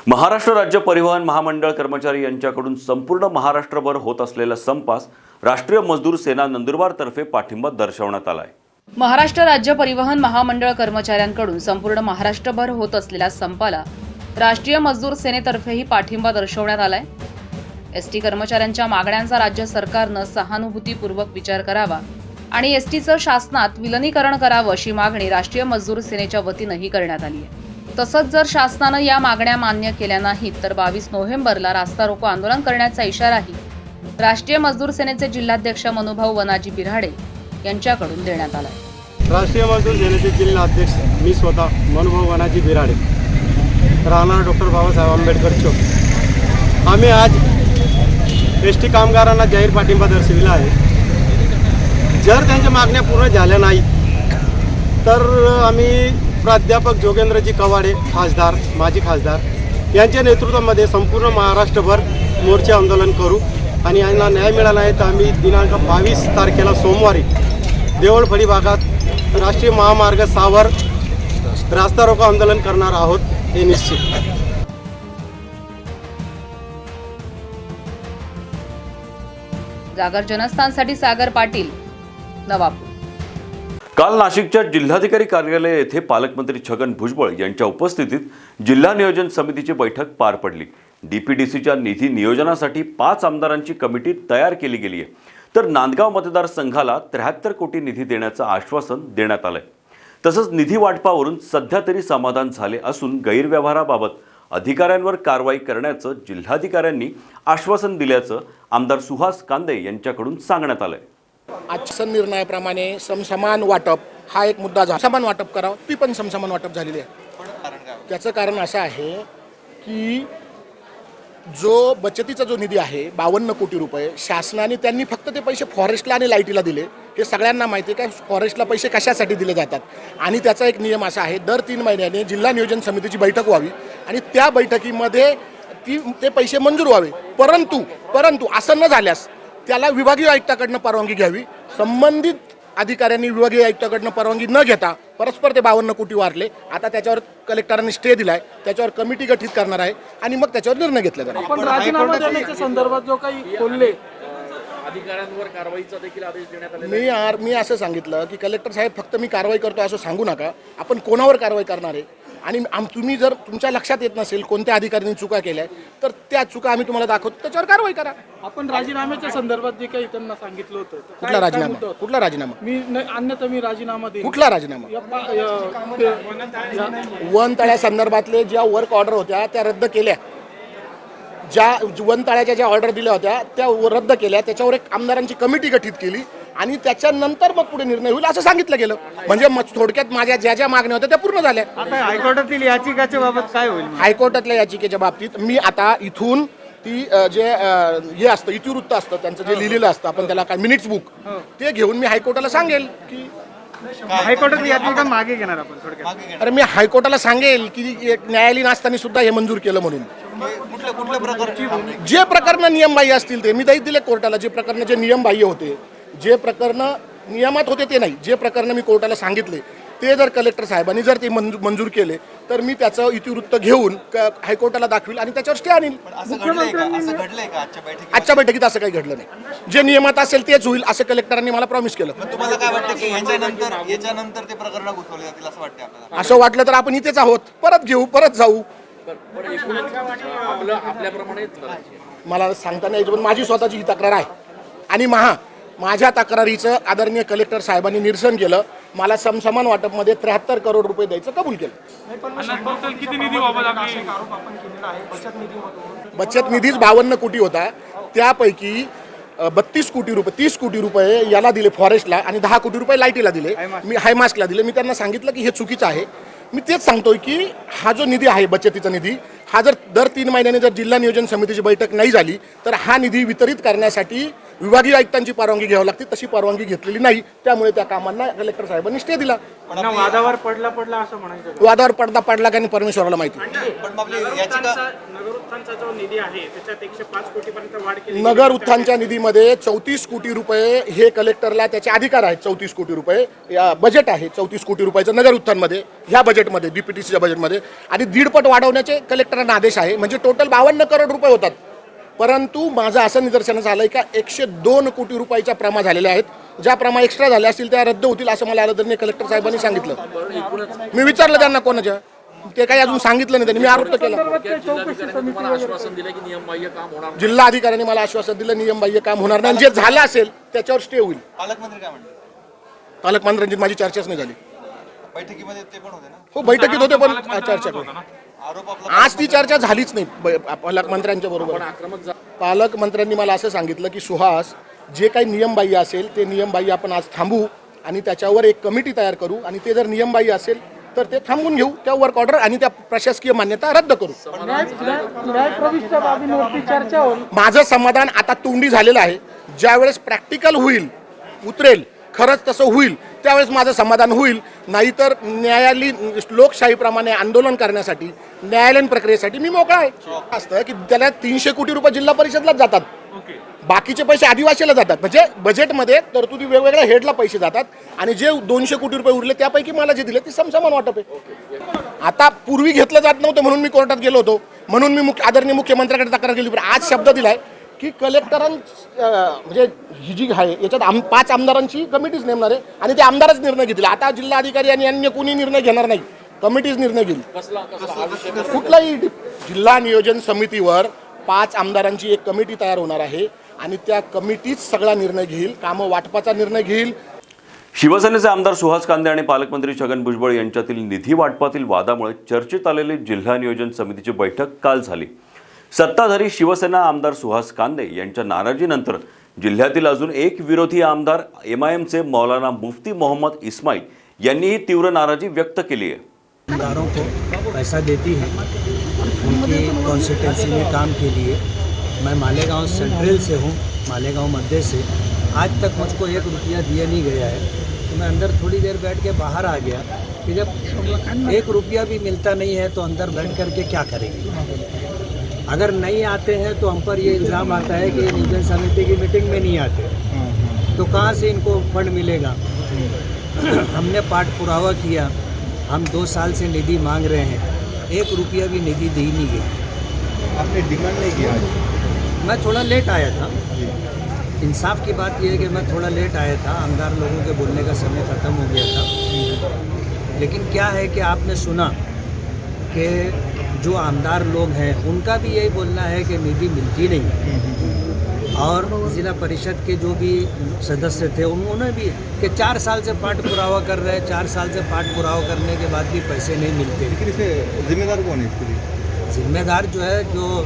महाराष्ट्र राज्य परिवहन महामंडळ कर्मचारी यांच्याकडून संपूर्ण महाराष्ट्रभर होत असलेल्या संपास राष्ट्रीय मजदूर सेना नंदुरबार तर्फे पाठिंबा दर्शवण्यात आला आहे. महाराष्ट्र राज्य परिवहन महामंडळ कर्मचाऱ्यांकडून संपूर्ण महाराष्ट्रभर होत असलेल्या संपाला राष्ट्रीय मजदूर सेनेतर्फेही पाठिंबा दर्शवण्यात आलाय। एसटी कर्मचाऱ्यांच्या मागण्यांचा राज्य सरकारनं सहानुभूतीपूर्वक विचार करावा आणि एसटीचं शासनात विलिनीकरण करावं अशी मागणी राष्ट्रीय मजदूर सेनेच्या वतीनंही करण्यात आली आहे। तसंच जर शासनानं या मागण्या मान्य केल्या नाहीत तर 22 नोव्हेंबरला रास्ता रोको आंदोलन करण्याचा इशाराही राष्ट्रीय मजदूर सेनेचे जिल्हाध्यक्ष मनुभाऊ वनाजी बिराडे यांच्याकडून देण्यात आला। राष्ट्रीय मजदूर सेनेचे जिल्हाध्यक्ष मी स्वतः मनुभाऊ वनाजी बिराडे, राहणार डॉक्टर बाबासाहेब आंबेडकर चौक। आम्ही आज एसटी कामगारांना जाहीर पाठिंबा दर्शविला आहे। जर त्यांच्या मागण्या पूर्ण झाल्या नाहीत तर आम्ही प्राध्यापक जोगेंद्रजी कवाडे खासदार, माजी खासदार यांच्या नेतृत्वामध्ये संपूर्ण महाराष्ट्रभर मोर्चे आंदोलन करू आणि यांना न्याय मिळाला नाही तर आम्ही दिनांक 22 तारखेला सोमवारी देवळफळी भागात राष्ट्रीय महामार्ग 6 वर रास्ता रोको आंदोलन करणार आहोत हे निश्चित। जागर जनस्थानसाठी सागर पाटील, नवापूर। काल नाशिकच्या जिल्हाधिकारी कार्यालय येथे पालकमंत्री छगन भुजबळ यांच्या उपस्थितीत जिल्हा नियोजन समितीची बैठक पार पडली। डीपीडीसीच्या निधी नियोजनासाठी 5 आमदारांची कमिटी तयार केली गेली आहे, तर नांदगाव मतदारसंघाला 73 कोटी निधी देण्याचं आश्वासन देण्यात आलंय। तसंच निधी वाटपावरून सध्या तरी समाधान झाले असून गैरव्यवहाराबाबत अधिकाऱ्यांवर कारवाई करण्याचं जिल्हाधिकाऱ्यांनी आश्वासन दिल्याचं आमदार सुहास कांदे यांच्याकडून सांगण्यात आलंय। आजच्या निर्णयाप्रमाणे समसमान वाटप हा एक मुद्दा झाला। समान वाटप करावं, ती पण समसमान वाटप झालेली आहे। त्याचं कारण असं आहे की जो बचतीचा जो निधी आहे 52 कोटी रुपये शासनाने त्यांनी फक्त ते पैसे फॉरेस्टला आणि लाईटीला दिले। हे सगळ्यांना माहिती आहे का फॉरेस्टला पैसे कशासाठी दिले जातात आणि त्याचा एक नियम असा आहे दर 3 महिन्याने जिल्हा नियोजन समितीची बैठक व्हावी आणि त्या बैठकीमध्ये ते पैसे मंजूर व्हावे। परंतु असं न झाल्यास त्याला विभागीय आयुक्ताकडनं परवानगी घ्यावी। संबंधित अधिकाऱ्यांनी विभागीय आयुक्ताकडनं परवानगी न घेता परस्पर ते 52 कोटी वारले। आता त्याच्यावर कलेक्टरांनी स्टे दिलाय, त्याच्यावर कमिटी गठीत करणार आहे आणि मग त्याच्यावर निर्णय घेतला जाणार। आपण राजीनामा देण्याच्या संदर्भात जो काही बोलले अधिकाऱ्यांवर कारवाईचा देखील आदेश देण्यात आले। मी असं सांगितलं की कलेक्टर साहेब फक्त मी कारवाई करतो असं सांगू नका, आपण कोणावर कारवाई करणार आहे आणि तुम्ही जर तुमच्या लक्षात येत नसेल कोणत्या अधिकाऱ्यांनी चुका केल्या तर त्या चुका आम्ही तुम्हाला दाखवतो, त्याच्यावर कारवाई करा। आपण राजीनाम्याच्या संदर्भात जे काही त्यांना सांगितलं होतं कुठला राजीनामा? कुठला राजीनामा? अन्यथा मी राजीनामा देईन। कुठला राजीनामा? वनतळ्या संदर्भातले ज्या वर्क ऑर्डर होत्या त्या रद्द केल्या, ज्या वनतळ्याच्या ज्या ऑर्डर दिल्या होत्या त्या रद्द केल्या, त्याच्यावर एक आमदारांची कमिटी गठीत केली आणि त्याच्यानंतर मग पुढे निर्णय होईल असं सांगितलं गेलं। म्हणजे थोडक्यात माझ्या ज्या मागण्या होत्या त्या पूर्ण झाल्या। आता हायकोर्टातील याचिकेच्या बाबत काय होईल? हायकोर्टातल्या याचिकेच्या बाबतीत मी आता इथून ती जे हे असतं इतिवृत्त असतं त्यांचं जे लिहिलेलं असतं आपण त्याला काय मिनिट्स बुक ते घेऊन मी हायकोर्टाला सांगेल की हायकोर्टात याचिका मागे घेणार आपण थोडक्यात। अरे मी हायकोर्टाला सांगेल की एक न्यायालयीन असताना सुद्धा हे मंजूर केलं म्हणून। कुठल्या प्रकारची जे प्रकरण नियमबाह्य असतील ते मी दायित्व दिले कोर्टाला। जे प्रकरण जे नियमबाह्य होते, जे प्रकरण नियमात होते ते नाही, जे प्रकरण मी कोर्टाला सांगितले ते जर कलेक्टर साहेबांनी जर ते मंजूर केले तर मी त्याचं इतिवृत्त घेऊन हायकोर्टाला दाखवील आणि त्याच्यावर स्टे आणील। आजच्या बैठकीत असं काही घडलं नाही। जे नियमात असेल तेच होईल असं कलेक्टरांनी मला प्रॉमिस केलं। तुम्हाला काय वाटतं की याच्यानंतर ते प्रकरण घुसवले जातील असं वाटतं आपल्याला? असं वाटलं तर आपण इथेच आहोत, परत घेऊ, परत जाऊ। मला सांगता नाही पण माझी स्वतःची ही तक्रार आहे आणि माझ्या तक्रारीचं आदरणीय कलेक्टर साहेबांनी निरसन केलं। मला समसमान वाटपमध्ये 73 करोड रुपये द्यायचं कबूल केलं। बचत निधीच 52 कोटी होता, त्यापैकी 32 कोटी रुपये 30 कोटी रुपये याला दिले फॉरेस्टला आणि 10 कोटी रुपये लाईटीला दिले, मी हायमास्कला दिले। मी त्यांना सांगितलं की हे चुकीचं आहे। मी तेच सांगतोय की हा जो निधी आहे बचतीचा निधी हा जर दर 3 महिन्याने जर जिल्हा नियोजन समितीची बैठक नाही झाली तर हा निधी वितरित करण्यासाठी विभागीय आयुक्तांची परवानगी घ्यावी लागते। तशी परवानगी घेतलेली नाही, त्यामुळे त्या कामांना कलेक्टर साहेबांनी स्टे दिला। वादावर पडला असं म्हणायचं? वादावर पडला का परमेश्वराला माहिती। नगर उत्थानचा जो निधी आहे त्याच्यात 105 कोटीपर्यंत वाढ केली। नगर उत्थानच्या निधीमध्ये 34 कोटी रुपये हे कलेक्टरला त्याचे अधिकार आहेत। 34 कोटी रुपये या बजेट आहे, 34 कोटी रुपयाचं नगर उत्थानमध्ये ह्या बजेटमध्ये डीपीटीसीच्या बजेटमध्ये आणि 1.5 पट वाढवण्याचे कलेक्टरांना आदेश आहे। म्हणजे टोटल 52 करोड रुपये होतात। परंतु माझं असं निदर्शनास आलंय का 102 कोटी रुपयाच्या प्रमा झालेल्या आहेत ज्याप्रमाणे एक्स्ट्रा झाल्या असतील त्या रद्द होतील असं मला आदरणीय कलेक्टर साहेबांनी सांगितलं. मी विचारलं त्यांना कोणाच्या, ते काही अजून सांगितलं नाही त्यांनी. मी आरोप केला. आश्वासन दिलं की नियमबाह्य काम होणार. जिल्हा अधिकाऱ्यांनी मला आश्वासन दिलं नियमबाह्य काम होणार नाही, जे झालं असेल त्याच्यावर स्टे होईल. पालकमंत्री काय म्हणले? पालकमंत्र्यांची माझी चर्चाच नाही झाली. बैठकीमध्ये ते पण होते ना? हो बैठकीत होते पण चर्चा करू. आरोप आपला आज ती चर्चा झालीच नाही पालकमंत्र्यांच्या बरोबर. पालकमंत्र्यांनी मला असं सांगितलं की सुहास, जे काही नियमबाह्य असेल ते नियमबाह्य आपण आज थांबू आणि त्याच्यावर एक कमिटी तयार करू आणि ते जर नियमबाह्य असेल तर ते थांबून घेऊ, त्या वर्क ऑर्डर आणि त्या प्रशासकीय मान्यता रद्द करू. माझं समाधान आता तोंडी झालेलं आहे. ज्यावेळेस प्रॅक्टिकल होईल, उतरेल, खरंच तसं होईल त्यावेळेस माझं समाधान होईल. नाहीतर न्यायालयीन लोकशाहीप्रमाणे आंदोलन करण्यासाठी न्यायालयीन प्रक्रियेसाठी मी मोकळा आहे. असतं की त्याला 300 कोटी रुपये जिल्हा परिषदलाच जातात, बाकीचे पैसे आदिवासीला जातात. म्हणजे बजेटमध्ये तरतुदी वेगवेगळ्या हेडला पैसे जातात आणि जे 200 कोटी रुपये उरले त्यापैकी मला जे दिले ते समसमान वाटप आहे. आता पूर्वी घेतलं जात नव्हतं म्हणून मी कोर्टात गेलो होतो, म्हणून मी आदरणीय मुख्यमंत्र्याकडे तक्रार केली. आज शब्द दिलाय की म्हणजे ही जी आहे याच्यात 5 आमदारांची कमिटीच नेमणार आहे आणि ते आमदारच निर्णय घेतील. आता जिल्हा अधिकारी आणि अन्य कोणी निर्णय घेणार नाही, कमिटीच निर्णय घेईल. कुठलाही जिल्हा नियोजन समितीवर 5 आमदारांची एक कमिटी तयार होणार आहे आणि त्या कमिटीच सगळा निर्णय घेईल, कामं वाटपाचा निर्णय घेईल. शिवसेनेचे आमदार सुहास कांदे आणि पालकमंत्री छगन भुजबळ यांच्यातील निधी वाटपातील वादामुळे चर्चेत आलेली जिल्हा नियोजन समितीची बैठक काल झाली. सत्ताधारी शिवसेना आमदार सुहास कांदे यांच्या नाराजीनंतर जिल्ह्यातील अजून एक विरोधी आमदार MIMचे मौलाना मुफ्ती मोहम्मद इस्माईल यांनीही तीव्र नाराजी व्यक्त केली आहे. आमदारों को पैसा देती है उनकी कॉन्स्टिट्यूंसी में काम के लिए. मैं मालेगांव सेंट्रल से हूँ, मालेगांव मध्य से. आज तक मुझको 1 रुपया दिया नहीं गया है. तो मैं अंदर थोड़ी देर बैठ के बाहर आ गया कि जब 1 रुपया भी मिलता नहीं है तो अंदर बैठ करके क्या करेंगे. अगर नहीं आते हैं तो हम पर ये इल्ज़ाम आता है कि नियोजन समिति की मीटिंग में नहीं आते, तो कहाँ से इनको फंड मिलेगा. हमने पाठ पुरावा किया, हम 2 साल से निधि मांग रहे हैं, 1 रुपया भी निधि दी नहीं गई. आपने डिमांड नहीं किया? मैं थोड़ा लेट आया था. इंसाफ की बात यह है कि मैं थोड़ा लेट आया था, आमदार लोगों के बोलने का समय ख़त्म हो गया था. लेकिन क्या है कि आपने सुना कि जो आमदार लोग हैं उनका भी यही बोलना है कि निधि मिलती नहीं. और ज़िला परिषद के जो भी सदस्य थे उन्होंने भी कि 4 साल से पाठ पुरावा कर रहे हैं, 4 साल से पाठ पुरावा करने के बाद भी पैसे नहीं मिलते. लेकिन इसे जिम्मेदार कौन है इसके लिए? जिम्मेदार जो है, जो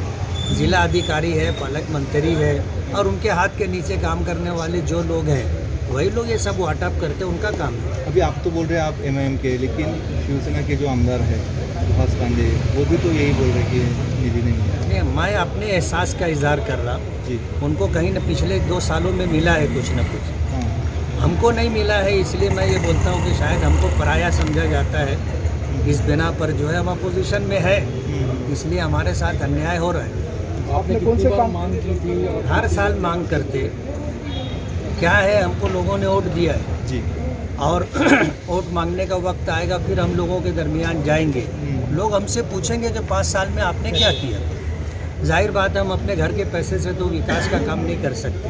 ज़िला अधिकारी है, पालक मंत्री है और उनके हाथ के नीचे काम करने वाले जो लोग हैं वही लोग ये सब वाटअप करते हैं, उनका काम है. अभी आप तो बोल रहे हैं आप MIM के, लेकिन शिवसेना के जो आमदार है सुहास कांदे वो भी तो यही बोल रहे कि निधि नहीं मिला. नहीं, मैं अपने एहसास का इजहार कर रहा. जी, उनको कहीं न पिछले 2 सालों में मिला है कुछ न कुछ. हमको नहीं मिला है, इसलिए मैं ये बोलता हूँ कि शायद हमको पराया समझा जाता है. इस बिना पर जो है हम अपोजिशन में है, इसलिए हमारे साथ अन्याय हो रहा है. आपने कौन से काम मांग की थी? हर साल मांग करते. क्या है, हमको लोगों ने वोट दिया है जी, और वोट मांगने का वक्त आएगा फिर हम लोगों के दरमियान जाएंगे. लोग हमसे पूछेंगे कि 5 साल में आपने क्या किया. जाहिर बात है हम अपने घर के पैसे से तो विकास का काम नहीं कर सकते.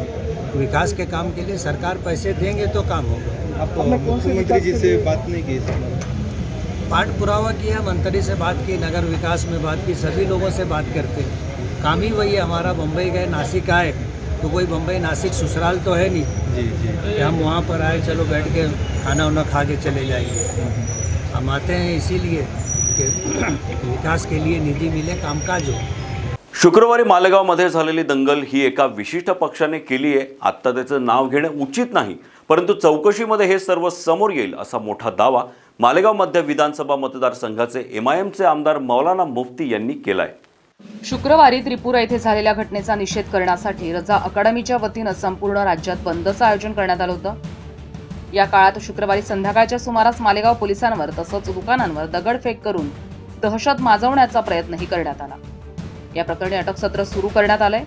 विकास के काम के लिए सरकार पैसे देंगे तो काम होगा. आप मुख्यमंत्री जी से बात नहीं की? पाठ पुरावा किया, मंत्री से बात की, नगर विकास में बात की, सभी लोगों से बात करते. काम ही वही है हमारा. मुंबई गए, नासिक आए तो कोई मुंबई नासिक ससुराल तो है नहीं जी जी, कि हम वहाँ पर आए चलो बैठ के खाना वाना खा के चले जाएंगे. हम आते हैं इसीलिए कि विकास के लिए निधी मिले, कामकाज हो. शुक्रवारी मालेगावमध्ये झालेली दंगल ही एका विशिष्ट पक्षाने केली आहे. आत्ता त्याचं नाव घेणं उचित नाही, परंतु चौकशीमध्ये हे सर्व समोर येईल असा मोठा दावा मालेगाव मध्य विधानसभा मतदारसंघाचे MIMचे आमदार मौलाना मुफ्ती यांनी केलाय. शुक्रवारी त्रिपुरा येथे झालेल्या घटनेचा निषेध करण्यासाठी रजा अकादमीच्या वतीनं संपूर्ण राज्यात बंदचं आयोजन करण्यात आलं होतं. या काळात शुक्रवारी संध्याकाळच्या सुमारास मालेगाव पोलिसांवर तसंच दुकानांवर दगडफेक करून दहशत माजवण्याचा प्रयत्नही करण्यात आला. या प्रकरणी अटक सत्र सुरू करण्यात आलंय.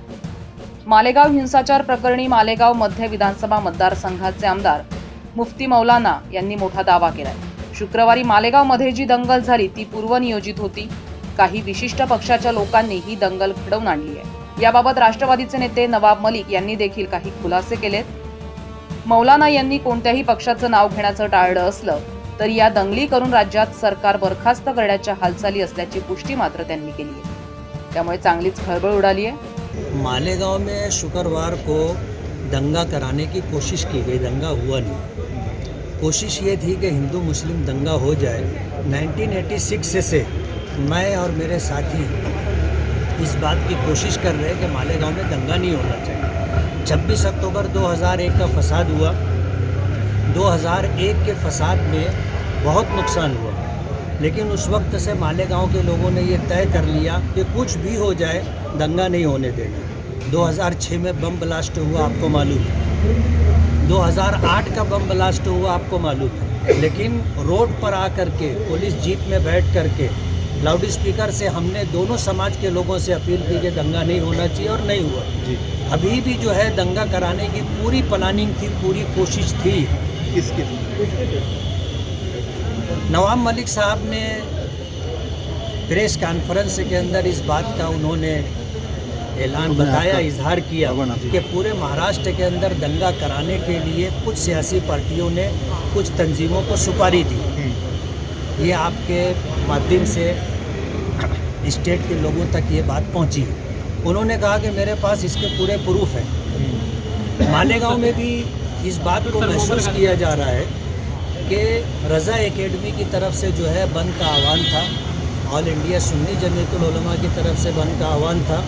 मालेगाव हिंसाचार प्रकरणी मालेगाव मध्य विधानसभा मतदारसंघाचे आमदार मुफ्ती मौलाना यांनी मोठा दावा केलाय. शुक्रवारी मालेगावमध्ये जी दंगल झाली ती पूर्वनियोजित होती. काही विशिष्ट पक्षाच्या लोकांनी ही दंगल घडवून आणली आहे. याबाबत राष्ट्रवादीचे नेते नवाब मलिक यांनी देखील काही खुलासे केलेत. मौलाना यांनी कोणत्याही पक्षाचं नाव घेण्याचं टाळलं असलं तरी या दंगली करून राज्यात सरकार बरखास्त करण्याच्या हालचाली असल्याची पुष्टी मात्र त्यांनी केली आहे। त्यामुळे चांगलीच खळबळ उडाली आहे। मालेगांव में शुक्रवार को दंगा कराने की कोशिश की गई, दंगा हुआ नहीं। कोशिश ये थी कि हिंदू मुस्लिम दंगा हो जाए। 1986 से मैं और मेरे साथी इस बात की कोशिश कर रहे हैं कि मालेगांव में दंगा नहीं होना चाहिए। 26 अक्टूबर 2001 का फसाद हुआ। 2001 के फसाद में बहुत नुकसान हुआ, लेकिन उस वक्त से मालेगांव के लोगों ने ये तय कर लिया कि कुछ भी हो जाए दंगा नहीं होने देना। 2006 में बम ब्लास्ट हुआ, आपको मालूम है। 2008 का बम ब्लास्ट हुआ, आपको मालूम है। लेकिन रोड पर आकर के पुलिस जीप में बैठ करके लाउड स्पीकर से हमने दोनों समाज के लोगों से अपील की कि दंगा नहीं होना चाहिए, और नहीं हुआ। अभी भी जो है दंगा कराने की पूरी प्लानिंग थी, पूरी कोशिश थी। किसकी? नवाब मलिक साहब ने प्रेस कॉन्फ्रेंस के अंदर इस बात का उन्होंने ऐलान बताया, इजहार किया कि पूरे महाराष्ट्र के अंदर दंगा कराने के लिए कुछ सियासी पार्टियों ने कुछ तंजीमों को सुपारी दी। ये आपके माध्यम से स्टेट के लोगों तक ये बात पहुंची। उन्होंने कहा कि मेरे पास इसके पूरे प्रूफ हैं। मालेगांव में भी इस बात को महसूस किया जा रहा है कि रज़ा एकेडमी की तरफ से जो है बंद का आह्वान था, ऑल इंडिया सुन्नी जमीयतुल उलमा की तरफ से बंद का आह्वान था,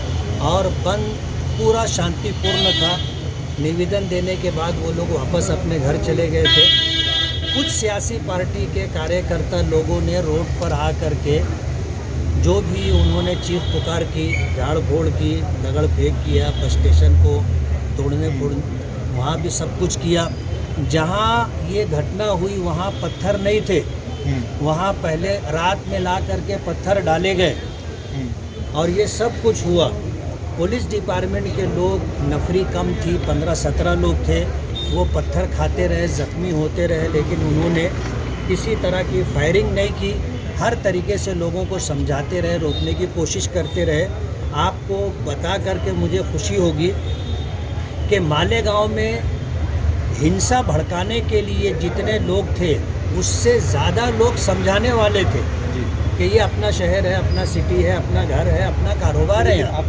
और बंद पूरा शांतिपूर्ण था। निवेदन देने के बाद वो लोग वापस अपने घर चले गए थे। कुछ सियासी पार्टी के कार्यकर्ता लोगों ने रोड पर आ कर के जो भी उन्होंने चीख पुकार की, झाड़ फोड़ की, दगड़ फेंक किया, बस स्टेशन को तोड़ने फोड़ने, वहाँ भी सब कुछ किया। जहाँ ये घटना हुई वहाँ पत्थर नहीं थे, वहाँ पहले रात में ला करके पत्थर डाले गए और ये सब कुछ हुआ। पुलिस डिपार्टमेंट के लोग, नफरी कम थी, 15-17 लोग थे, वो पत्थर खाते रहे, ज़ख्मी होते रहे, लेकिन उन्होंने किसी तरह की फायरिंग नहीं की। हर तरीके से लोगों को समझाते रहे, रोकने की कोशिश करते रहे। आपको बता करके मुझे खुशी होगी कि मालेगांव में हिंसा भड़काने के लिए जितने लोग थे उससे ज़्यादा लोग समझाने वाले थे कि ये अपना शहर है, अपना सिटी है, अपना घर है, अपना कारोबार है। यहाँ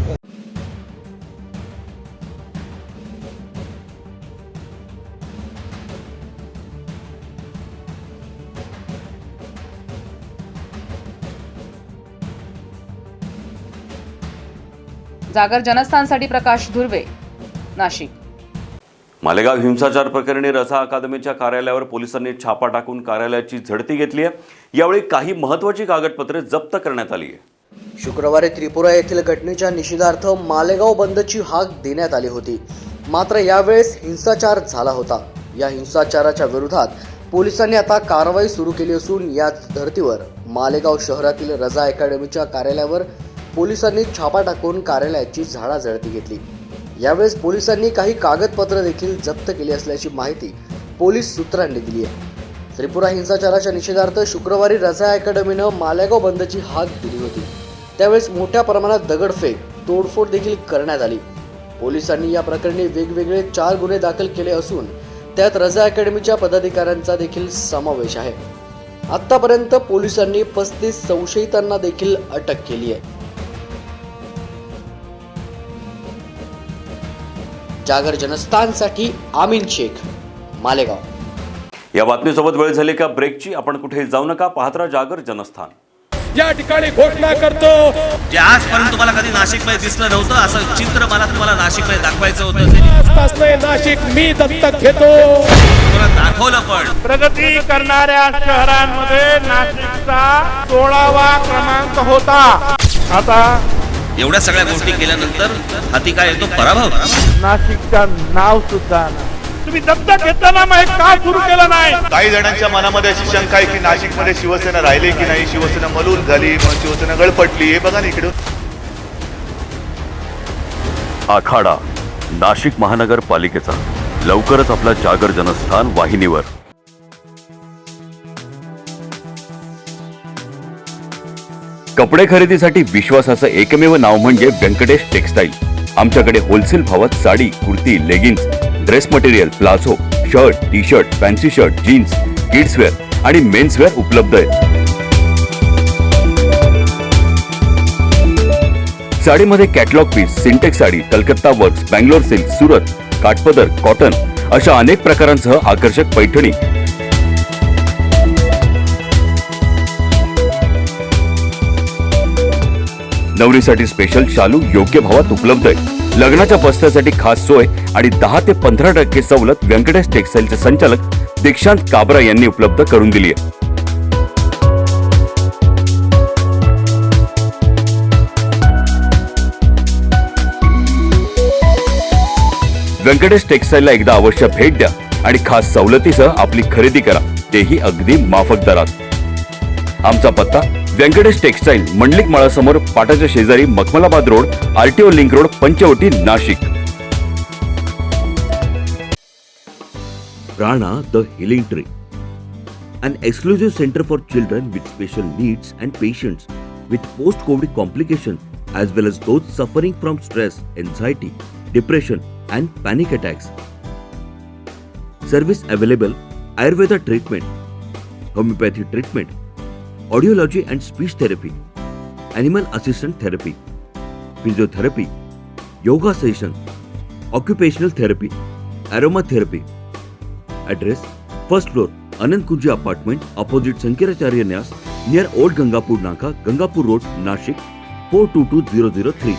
जागर जनस्थानसाठी प्रकाश धुर्वे, नाशिक। मालेगाव हिंसाचार प्रकरणी रझा अकादमीच्या कार्यालयावर पोलिसांनी छापा टाकून कार्यालयाची झडती घेतली आहे। यावेळी काही महत्त्वाची कागदपत्रे जप्त करण्यात आली आहे। शुक्रवारी त्रिपुरा येथील घटनेच्या निषेधार्थ मालेगाव बंदची हाक देण्यात आली होती, मात्र यावेळेस हिंसाचार झाला होता। या हिंसाचाराच्या विरोधात पोलिसांनी आता कारवाई सुरू केली असून याच धर्तीवर मालेगाव शहरातील रझा अकॅडमीच्या कार्यालयावर पोलिसांनी छापा टाकून कार्यालयाची झाडाझडती घेतली। यावेळेस पोलिसांनी काही कागदपत्र देखील जप्त केली असल्याची माहिती पोलीस सूत्रांनी दिली आहे। त्रिपुरा हिंसाचाराच्या निषेधार्थ शुक्रवारी रझा अकॅडमीनं मालेगाव बंदची हाक दिली होती। त्यावेळेस मोठ्या प्रमाणात दगडफेक, तोडफोड देखील करण्यात आली। पोलिसांनी या प्रकरणी वेगवेगळे 4 गुन्हे दाखल केले असून त्यात रझा अकॅडमीच्या पदाधिकाऱ्यांचा देखील समावेश आहे। आतापर्यंत पोलिसांनी 35 संशयितांना देखील अटक केली आहे। जागर जनस्थानसाठी आमीन शेख, मालेगाव। या बातमीसोबत वेळ झाली का ब्रेकची। आपण कुठेही जाऊ नका, पाहत राहा जागर जनस्थान। या ठिकाणी घोषणा करतो, जे आजपर्यंत तुम्हाला कधी नाशिकमध्ये दिसलं नव्हतं असं चित्र मला तुम्हाला नाशिकमध्ये दाखवायचं होतं। नाशिक मी दत्तक घेतो, तुम्हाला दाखवलं पण। प्रगती करणाऱ्या शहरांमध्ये नाशिकचा 16वा क्रमांक होता। आता एवढ्या सगळ्या गोष्टी केल्यानंतर हाती काय येतो? पराभव। नाशिकचं नाव सुद्धा तुम्ही दत्तक घेताना मग का सुरू केलं नाही? काही जणांच्या मनामध्ये अशी शंका आहे की नाशिकमध्ये शिवसेना राहिली की नाही, शिवसेना मलूल झाली, मग शिवसेना गळपटली। हे बघा ना इकडे आखाडा नाशिक महानगरपालिकेचा लवकरच आपला जागर जनस्थान वाहिनीवर। कपडे खरेदीसाठी विश्वासाचं एकमेव नाव म्हणजे व्यंकटेश टेक्सटाईल। आमच्याकडे होलसेल भावात sari, kurti, leggings dress material, palazzo, shirt, T shirt, fancy shirt, jeans, kids wear आणि मेन्स वेअर उपलब्ध आहे. साडीमध्ये कॅटलॉग पीस, सिंटेक्स साडी, कलकत्ता वर्क्स, बँगलोर सिल्क, सुरत, काठपदर, कॉटन अशा अनेक प्रकारांसह आकर्षक पैठणी. नवरीसाठी स्पेशल शालू योग्य भावात उपलब्ध आहे. लग्नाच्या बस्त्यासाठी खास सोय आणि 10 ते 15% सवलत व्यंकटेश टेक्सटाईलचे संचालक दीक्षांत काबरा यांनी उपलब्ध करून दिली आहे. व्यंकटेश टेक्सटाईलला एकदा अवश्य भेट द्या आणि खास सवलतीसह आपली खरेदी करा, तेही अगदी माफक दरात. आमचा पत्ता व्यंकटेश टेक्सटाईल, मंडलिक माळासमोर, पाटाच्या शेजारी, Makhmalabad road, RTO link road, Panchavati, Nashik. Prana the healing tree, an exclusive center for children with special needs and patients with post-COVID complications as well as those suffering from stress, anxiety, depression and panic attacks. Service available: Ayurveda treatment, homeopathy treatment, audiology and speech therapy, animal assistant therapy, physiotherapy, yoga session, occupational therapy, aromatherapy. Address: first floor, Anand Kunji apartment, opposite Sankaracharya Nyas, near Old Gangapur Naka, Gangapur Road, Nashik, 422003.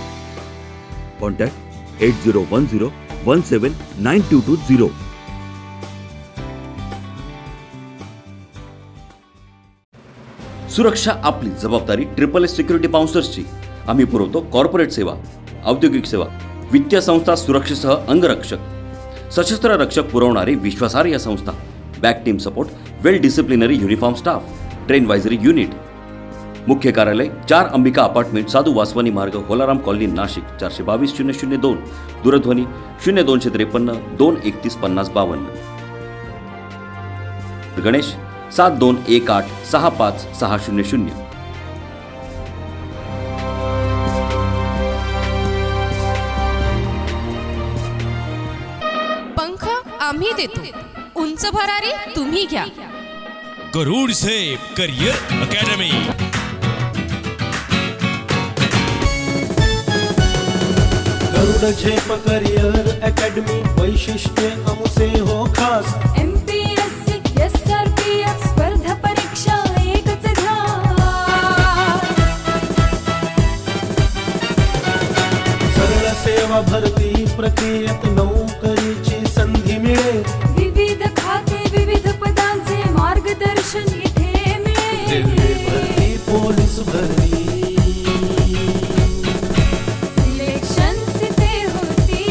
Contact 8010179220. सुरक्षा आपली जबाबदारी. SSS security बाउन्सर्सची. आम्ही पुरवतो corporate सेवा, औद्योगिक सेवा, वित्तीय संस्था, सुरक्षेसह अंगरक्षक, सशस्त्र रक्षक पुरवणारी विश्वासार्ह संस्था, back team support, well disciplinary uniform staff, train वायझरी युनिट. मुख्य कार्यालय 4 अंबिका अपार्टमेंट, साधू वासवानी मार्ग, होलाराम कॉलनी, नाशिक. 422-002. दूरध्वनी 0253 231 5052. गणेश 7218 65600. पंख आम्ही देतो, उंच भरारी तुम्ही घ्या. गरुड सेफ करियर अकॅडमी. गरुड झेप करियर अकॅडमी, वैशिष्ट्य आमचे हो खास. MPSC, SRPF स्पर्धा परीक्षा एकच घ्या. सरळ सेवा भरती प्रक्रियेत नोकरीची संधी मिळेल. विविध खाते, विविध पदांचे मार्गदर्शन इथे मिळेल. रेल्वे भरती, पोलीस भरती, सिलेक्शन इथे होती.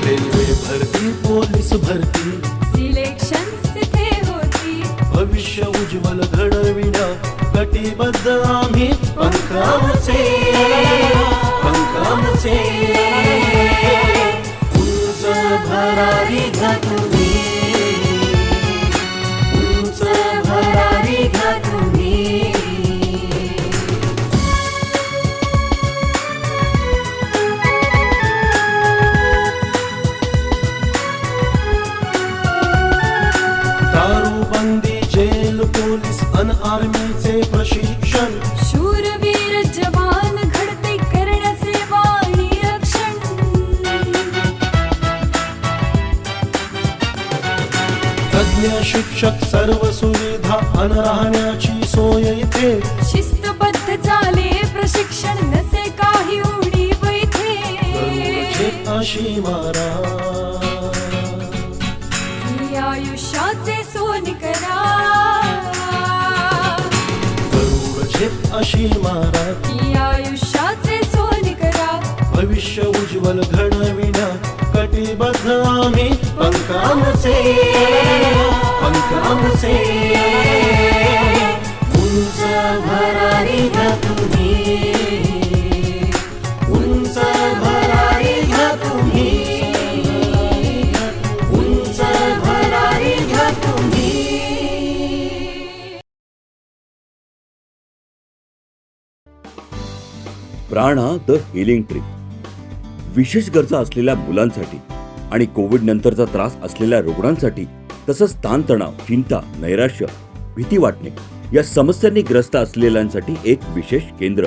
रेल्वे भरती, पोलीस भरती, सिलेक्शन इथे होती. भविष्य उज्ज्वल घडविण्या कटिबद्ध आम्ही. पंखाचे उंच भरारी घ्या तुम्ही, उंच भरारी घ्या तुम्ही. दारूबंदी, जेल, पोलीस अन आर्मीचे प्रशिक्षण. शूरवीर जवान घडते करण्याचे वाणी रक्षण. तज्ञ शिक्षक, सर्व सुविधा अन राहण्याची सोय इथे. शिस्तबद्ध झाले प्रशिक्षण, नसे काही उणीव इथे. गरुडचे अशी मारा, ही आयुष्याचे सोन करा. गरुडचे अशी मारा, ही आयुष्याचे सोन करा. भविष्य उज्ज्वल घडविण्या कटिबद्ध आम्ही. पंखाचे उंच भरारी घ्या तुम्ही, उंच भरारी घ्या तुम्ही, उंच भरारी घ्या तुम्ही. प्राणा द हिलिंग ट्री, विशेष गरजा असलेल्या मुलांसाठी आणि कोविड नंतरचा त्रास असलेल्या रुग्णांसाठी तसंच ताणतणाव, चिंता, नैराश्य, भीती वाटणे या समस्यांनी ग्रस्त असलेल्यांसाठी एक विशेष केंद्र.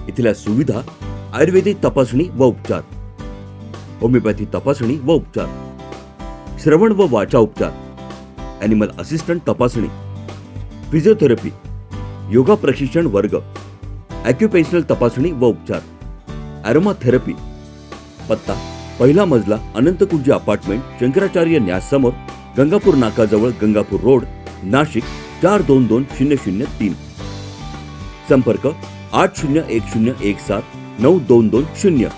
इथल्या सुविधा आयुर्वेदिक तपासणी व उपचार, होमिओपॅथी तपासणी व उपचार, श्रवण व वाचा उपचार, ॲनिमल असिस्टंट तपासणी, फिजिओथेरपी, योगा प्रशिक्षण वर्ग, ॲक्युपेन्शनल तपासणी व उपचार, ॲरोमा थेरपी. पत्ता पहिला मजला, अनंतकुंज अपार्टमेंट, शंकराचार्य न्यास समोर, गंगापूर नाकाजवळ, गंगापूर रोड, नाशिक 422003. संपर्क 8010179220.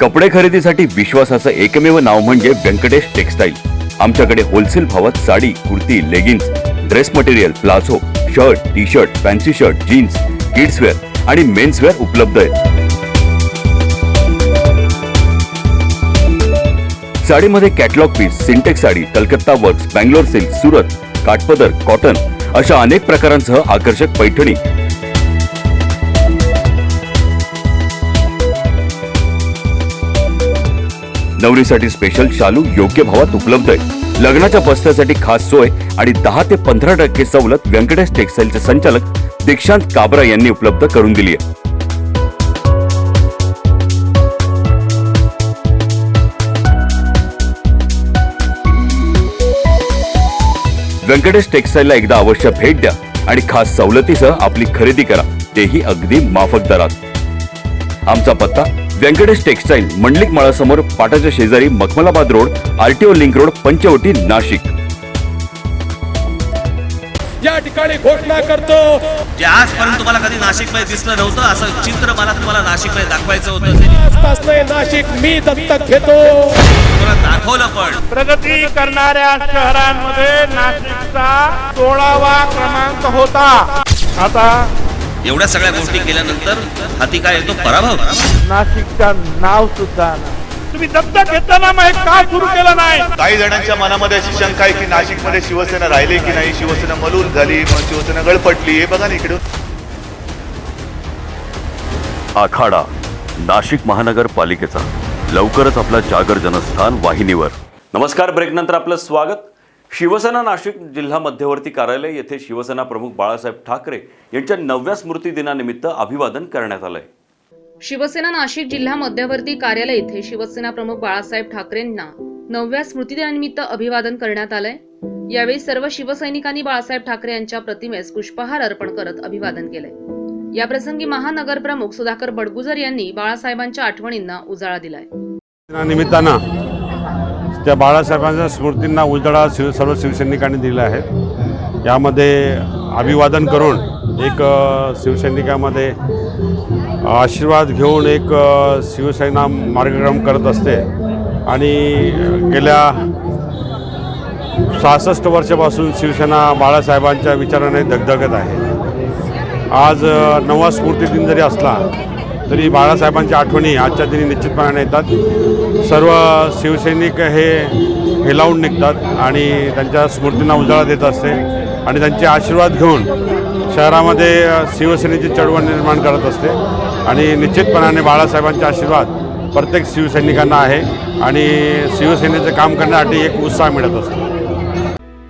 कपडे खरेदीसाठी विश्वासाचं एकमेव नाव म्हणजे व्यंकटेश टेक्सटाईल. आमच्याकडे होलसेल भावात sari, kurti, leggings, dress material, palazzo, shirt, T shirt, fancy shirt, jeans, kidswear आणि मेन्सवेअर उपलब्ध आहेत. साडीमध्ये कॅटलॉग पीस, सिंटेक्स साडी, कलकत्ता वर्क्स, बँगलोर सिल्क, सुरत, काठपदर, कॉटन अशा अनेक प्रकारांसह आकर्षक पैठणी. नवरीसाठी स्पेशल शालू योग्य भावात उपलब्ध आहे. लग्नाच्या बस्त्यासाठी खास सोय आणि 10 ते 15% सवलत व्यंकटेश टेक्सटाईलचे संचालक दीक्षांत काबरा यांनी उपलब्ध करून दिली आहे. व्यंकटेश टेक्सटाईलला एकदा अवश्य भेट द्या आणि खास सवलतीसह आपली खरेदी करा, तेही अगदी माफक दरात. आमचा पत्ता व्यंकटेश टेक्सटाईल, मंडलिक माळासमोर, पाटाच्या शेजारी, Makhmalabad road, RTO link road, Panchavati, Nashik. या ठिकाणी घोषणा करतो, जे आजपर्यंत तुम्हाला कधी नाशिकमध्ये दिसलं नव्हतं असं चित्र मला तुम्हाला नाशिकमध्ये दाखवायचं होतं. आजपासून नाशिक मी दत्तक घेतो. तुम्हाला दाखवलं पण. प्रगती करणाऱ्या शहरांमध्ये नाशिकचा 16वा क्रमांक होता. आता एवढ्या सगळ्या गोष्टी केल्यानंतर हाती काय येतो? पराभव. नाशिकचं नाव सुद्धा तुम्ही दत्तक घेताना मग का सुरू केलं नाही? काही जणांच्या मनामध्ये अशी शंका आहे की नाशिकमध्ये शिवसेना राहिली की नाही, शिवसेना मलूल झाली, मग शिवसेना गळपटली. हे बघा ना इकडं. आखाडा नाशिक महानगरपालिकेचा लवकरच आपला जागर जनस्थान वाहिनीवर. नमस्कार, ब्रेक नंतर आपलं स्वागत. शिवसेना नाशिक जिल्हा मध्यवर्ती कार्यालय येथे शिवसेना प्रमुख बाळासाहेब ठाकरे यांच्या 9व्या स्मृती दिनानिमित्त अभिवादन करण्यात आलंय. शिवसेना नाशिक जिल्हा मध्यवर्ती कार्यालय येथे शिवसेना प्रमुख बाळासाहेब ठाकरेंना 9व्या स्मृती दिनानिमित्त अभिवादन करण्यात आलंय. यावेळी सर्व शिवसैनिकांनी बाळासाहेब ठाकरे यांच्या प्रतिमेस पुष्पहार अर्पण करत अभिवादन केलंय. याप्रसंगी महानगरप्रमुख सुधाकर बडगुजर यांनी बाळासाहेबांच्या आठवणींना उजाळा दिलाय. निमित्तानं त्या बाळासाहेबांच्या स्मृतींना उजाळा सर्व शिवसैनिकांनी दिला आहे. यामध्ये अभिवादन करून एक शिवसैनिकामध्ये आशीर्वाद घेऊन एक शिवसेना मार्गक्रम करत असते आणि गेल्या 66 वर्षापासून शिवसेना बाळासाहेबांच्या विचाराने धगधगत आहे. आज 9वा स्मृती दिन जरी असला तरी बाळासाहेबांच्या आठवणी आजच्या दिनी निश्चितपणाने येतात. सर्व शिवसैनिक हे लावून निघतात आणि त्यांच्या स्मृतींना उजाळा देत असते आणि त्यांचे आशीर्वाद घेऊन शहरामध्ये शिवसेनेची चळवळ निर्माण करत असते आणि निश्चितपणाने बाळासाहेबांचे आशीर्वाद प्रत्येक शिवसैनिकांना आहे आणि शिवसेनेचं काम करण्यासाठी एक उत्साह मिळत असतो.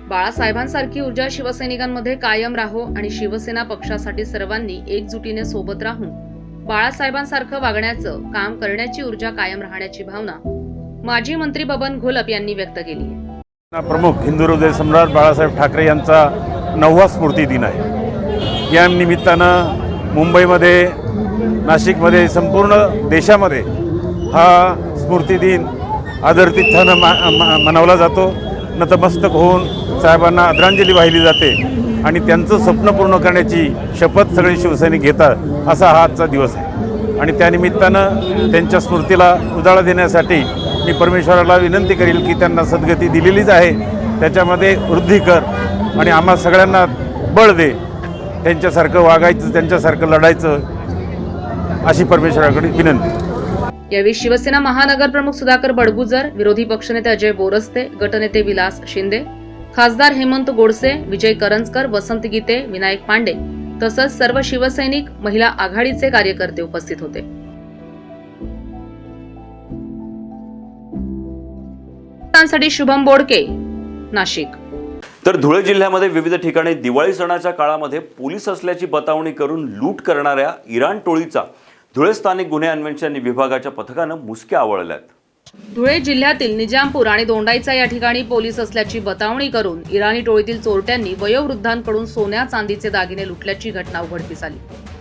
बाळासाहेबांसारखी ऊर्जा शिवसैनिकांमध्ये कायम राहो आणि शिवसेना पक्षासाठी सर्वांनी एकजुटीने सोबत राहून बाळासाहेबांसारखं वागण्याचं काम करण्याची ऊर्जा कायम राहण्याची भावना माजी मंत्री बबन घोलप यांनी व्यक्त केली आहे. प्रमुख हिंदू हृदय सम्राट बाळासाहेब ठाकरे यांचा 9वा स्मृती दिन आहे. या निमित्तानं मुंबईमध्ये, नाशिकमध्ये, संपूर्ण देशामध्ये हा स्मृती दिन आदरातिथ्यानं मनवला जातो. नतमस्तक होऊन साहेबांना आदरांजली वाहिली जाते आणि त्यांचं स्वप्न पूर्ण करण्याची शपथ सगळे शिवसैनिक घेतात. असा हा आजचा दिवस आहे आणि त्यानिमित्तानं त्यांच्या स्मृतीला उजाळा देण्यासाठी मी परमेश्वराला विनंती करेल की त्यांना सद्गती दिलेलीच आहे, त्याच्यामध्ये वृद्धी कर आणि आम्हा सगळ्यांना बळ दे. त्यांच्यासारखं वागायचं, त्यांच्यासारखं लढायचं अशी परमेश्वराकडे विनंती. यावेळी शिवसेना महानगर प्रमुख सुधाकर बडगुजर, विरोधी पक्षनेते अजय बोरस्ते, गटनेते विलास शिंदे, खासदार हेमंत गोडसे, विजय करंजकर, वसंत गीते, विनायक पांडे तसंच सर्व शिवसैनिक, महिला आघाडीचे कार्यकर्ते उपस्थित होते. साठी शुभम बोडके, नाशिक. तर धुळे जिल्ह्यामध्ये विविध ठिकाणी दिवाळी सणाच्या काळामध्ये पोलीस असल्याची बतावणी करून लूट करणाऱ्या इराण टोळीचा धुळे स्थानिक गुन्हे अन्वेषण विभागाच्या पथकानं मुसक्या आवळल्यात. धुळे जिल्ह्यातील निजामपूर आणि दोंडाईचा या ठिकाणी पोलीस असल्याची बतावणी करून इराणी टोळीतील चोरट्यांनी वयोवृद्धांकडून सोन्या चांदीचे दागिने लुटल्याची घटना उघडकीस आली.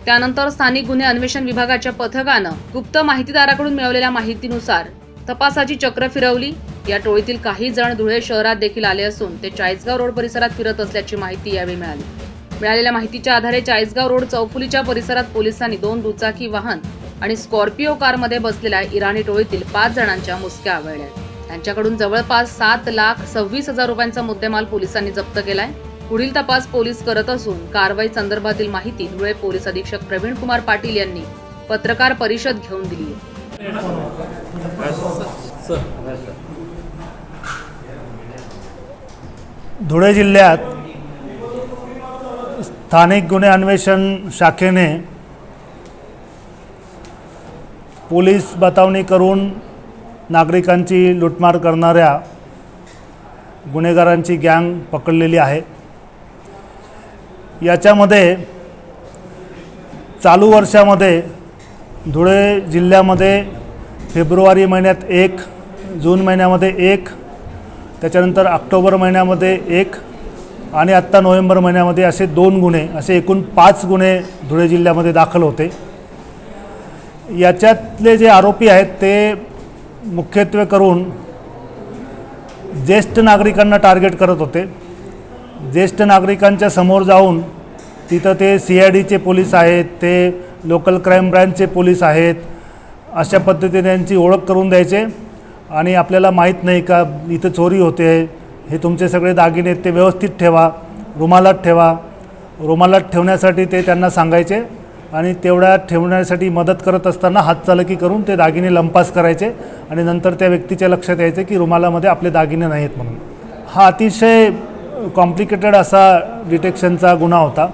त्यानंतर स्थानिक गुन्हे अन्वेषण विभागाच्या पथकानं गुप्त माहितीदाराकडून मिळवलेल्या माहितीनुसार तपासाची चक्र फिरवली. या टोळीतील काही जण धुळे शहरात देखील आले असून ते चाळीसगाव रोड परिसरात फिरत असल्याची माहिती यावेळी मिळाली. मिळालेल्या माहितीच्या आधारे चाळीसगाव रोड चौफुलीच्या परिसरात पोलिसांनी 2 दुचाकी वाहन आणि स्कॉर्पिओ कारमध्ये बसलेल्या इराणी टोळीतील 5 जणांच्या मुसक्या आवळल्या. त्यांच्याकडून जवळपास 7,26,000 रुपयांचा मुद्देमाल पोलिसांनी जप्त केलाय. पुढील तपास पोलीस करत असून कारवाई संदर्भातील माहिती धुळे पोलीस अधीक्षक प्रवीण कुमार पाटील यांनी पत्रकार परिषद घेऊन दिली आहे. धुळे जिल्ह्यात स्थानिक गुन्हे अन्वेषण शाखेने पोलीस बतावणी करून नागरिकांची लूटमार करणाऱ्या गुन्हेगारांची गँग पकडलेली आहे. याच्यामध्ये चालू वर्षामध्ये धुळे जिल्ह्यामध्ये फेब्रुवारी महिन्यात 1, जून महिन्यामध्ये 1, त्याच्यानंतर ऑक्टोबर महिन्यामध्ये 1 आणि आत्ता नोव्हेंबर महिन्यामध्ये असे 2 गुन्हे, असे एकूण 5 गुन्हे धुळे जिल्ह्यामध्ये दाखल होते. याच्यातले जे आरोपी आहेत ते मुख्यत्वे करून ज्येष्ठ नागरिकांना टार्गेट करत होते. ज्येष्ठ नागरिकांच्या समोर जाऊन तिथं ते CIDचे पोलीस आहेत, ते लोकल क्राईम ब्रँचचे पोलीस आहेत, अशा पद्धतीने त्यांची ओळख करून द्यायचे आणि आपल्याला माहीत नाही का इथं चोरी होते, हे तुमचे सगळे दागिने ते व्यवस्थित ठेवा, रुमालात ठेवा. रुमालात ठेवण्यासाठी ते त्यांना सांगायचे आणि तेवढ्या ठेवण्यासाठी मदत करत असताना हातचालकी करून ते दागिने लंपास करायचे आणि नंतर त्या व्यक्तीच्या लक्षात यायचे की रुमालामध्ये आपले दागिने नाहीत म्हणून. हा अतिशय कॉम्प्लिकेटेड असा डिटेक्शनचा गुन्हा होता.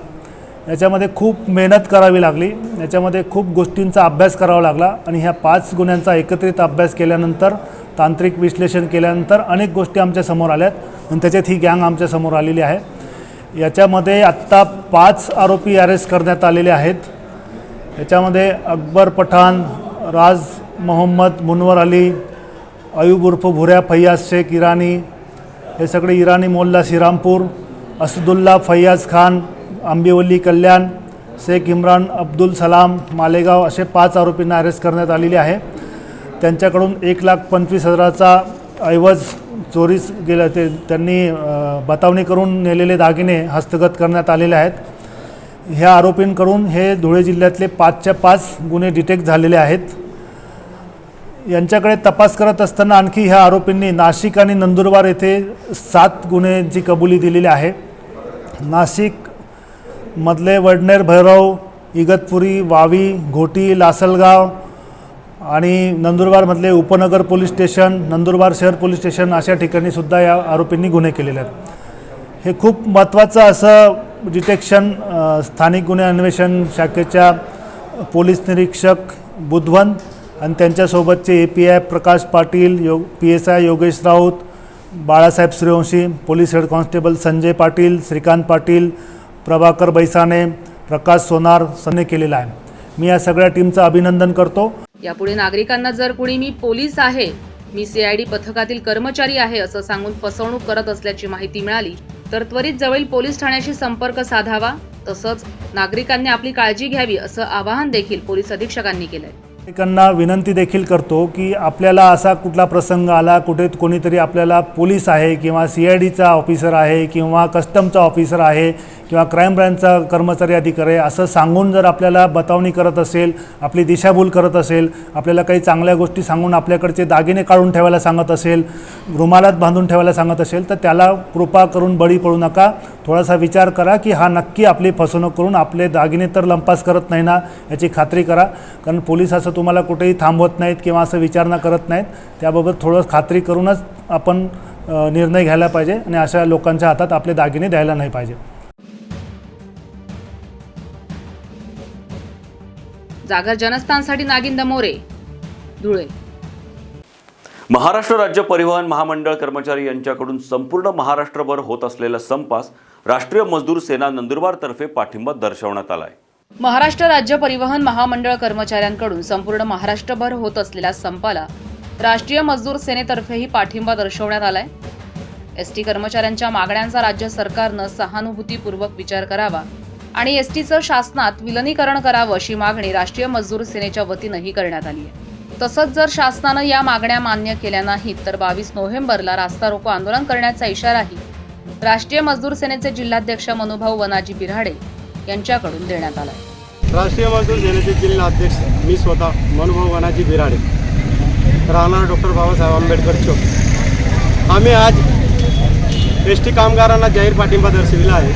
याच्यामध्ये खूप मेहनत करावी लागली, याच्यामध्ये खूप गोष्टींचा अभ्यास करावा लागला आणि ह्या 5 गुन्ह्यांचा एकत्रित अभ्यास केल्यानंतर, तांत्रिक विश्लेषण केल्यानंतर अनेक गोष्टी आमच्यासमोर आल्यात आणि त्याच्यात ही गँग आमच्यासमोर आलेली आहे. याच्यामध्ये आत्ता 5 आरोपी अरेस्ट करण्यात आलेले आहेत. याच्यामध्ये अकबर पठाण, राज मोहम्मद मुनवर अली, अयूब उर्फ भुऱ्या फैयाज शेख इराणी, हे सगळे इराणी मोल्ला श्रीरामपूर, असदुल्ला फैयाज खान, आंबिवली कल्याण, शेख इम्रान अब्दुल सलाम मालेगाव, असे 5 आरोपींना अरेस्ट करण्यात आलेले आहे. त्यांच्याकडून 1,25,000चा ऐवज चोरीस गेला, ते त्यांनी बतावणी करून नेलेले दागिने हस्तगत करण्यात आलेले आहेत. ह्या आरोपींकडून हे धुळे जिल्ह्यातले 5च्या 5 गुन्हे डिटेक्ट झालेले आहेत. यांच्याकडे तपास करत असताना आणखी ह्या आरोपींनी नाशिक आणि नंदुरबार येथे 7 गुन्ह्यांची कबुली दिलेली आहे. नाशिकमधले वडनेर, भैरव, इगतपुरी, वावी, घोटी, लासलगाव आणि नंदुरबारमधले उपनगर पोलीस स्टेशन, नंदुरबार शहर पोलीस स्टेशन अशा ठिकाणी सुद्धा या आरोपींनी गुन्हे केलेले आहेत. हे खूप महत्त्वाचं असं डिटेक्शन स्थानिक गुन्हे अन्वेषण शाखेच्या पोलीस निरीक्षक बुधवंत आणि त्यांच्यासोबतचे API Prakash Patil, PSI Yogesh Raut, Balasaheb Suryavanshi, police head constable Sanjay Patil, Shrikant Patil, Prabhakar Baisane, Prakash Sonar यांनी केलेला आहे. मी या सगळ्या टीमचं अभिनंदन करतो. यापुढे नागरिकांना जर कुणी मी पोलीस आहे, मी CID पथकातील कर्मचारी आहे असं सांगून फसवणूक करत असल्याची माहिती मिळाली तर त्वरित जवळील पोलीस ठाण्याशी संपर्क साधावा. तसंच नागरिकांनी आपली काळजी घ्यावी असं आवाहन देखील पोलीस अधीक्षकांनी केलंय. नागरिकांना विनंती देखील करतो की आपल्याला असा कुठला प्रसंग आला, कुठे कोणीतरी आपल्याला पोलीस आहे किंवा CIDचा ऑफिसर आहे किंवा कस्टमचा ऑफिसर आहे किंवा क्राईम ब्रँचचा कर्मचारी अधिकारी आहे असं सांगून जर आपल्याला बतावणी करत असेल, आपली दिशाभूल करत असेल, आपल्याला काही चांगल्या गोष्टी सांगून आपल्याकडचे दागिने काढून ठेवायला सांगत असेल, रुमालात बांधून ठेवायला सांगत असेल तर त्याला कृपा करून बळी पडू नका. थोडासा विचार करा की हा नक्की आपली फसवणूक करून आपले दागिने तर लंपास करत नाही ना याची खात्री करा. कारण पोलीस असं तुम्हाला कुठेही थांबवत नाहीत किंवा असं विचारणा करत नाहीत. त्याबाबत थोडं खात्री करूनच आपण निर्णय घ्यायला पाहिजे आणि अशा लोकांच्या हातात आपले दागिने द्यायला नाही पाहिजे. जागर जनस्थानसाठी नागिंद मोरे, धुळे. महाराष्ट्र राज्य परिवहन महामंडळ कर्मचारी यांच्याकडून संपूर्ण महाराष्ट्रभर होत असलेल्या संपास राष्ट्रीय मजदूर सेना नंदुरबारतर्फे पाठिंबा दर्शवण्यात आलाय. महाराष्ट्र राज्य परिवहन महामंडळ कर्मचाऱ्यांकडून संपूर्ण महाराष्ट्रभर होत असलेल्या संपाला राष्ट्रीय मजदूर सेनेतर्फेही पाठिंबा दर्शवण्यात आलाय. एसटी कर्मचाऱ्यांच्या मागण्यांचा राज्य सरकारनं सहानुभूतीपूर्वक विचार करावा आणि एसटीचं शासनात विलिनीकरण करावं अशी मागणी राष्ट्रीय मजदूर सेनेच्या वतीनंही करण्यात आली आहे. तसंच जर शासनानं या मागण्या मान्य केल्या नाहीत तर 22 नोव्हेंबरला रास्ता रोको आंदोलन करण्याचा इशाराही राष्ट्रीय मजदूर सेनेचे जिल्हाध्यक्ष मनुभाऊ वनाजी बिराडे यांच्याकडून देण्यात आला. राष्ट्रीय मजदूर सेनेचे जिल्हाध्यक्ष मी स्वतः मनुभाऊ वनाजी बिराडे, राहणार डॉक्टर बाबासाहेब आंबेडकर चौक. आम्ही आज एस टी कामगारांना जाहीर पाठिंबा दर्शविला आहे.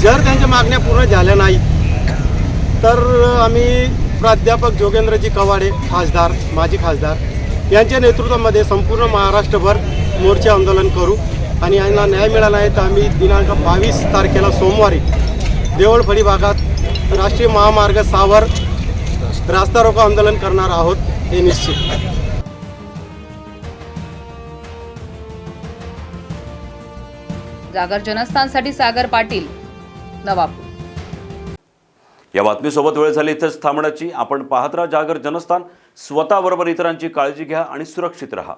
जर त्यांच्या मागण्या पूर्ण झाल्या नाही तर आम्ही प्राध्यापक जोगेंद्रजी कवाडे खासदार, माजी खासदार यांच्या नेतृत्वामध्ये संपूर्ण महाराष्ट्रभर मोर्चे आंदोलन करू आणि यांना न्याय मिळाला नाही तर आम्ही दिनांक 22 तारखेला सोमवारी देवळफळी भागात राष्ट्रीय महामार्ग 6 वर रास्ता रोको आंदोलन करणार आहोत हे निश्चित. जागर जनस्थानसाठी सागर पाटील, नवापूर. या बातमीसोबत वेळ झाली इथेच थांबण्याची. आपण पाहत राहा जागर जनस्थान. स्वतःबरोबर इतरांची काळजी घ्या आणि सुरक्षित राहा.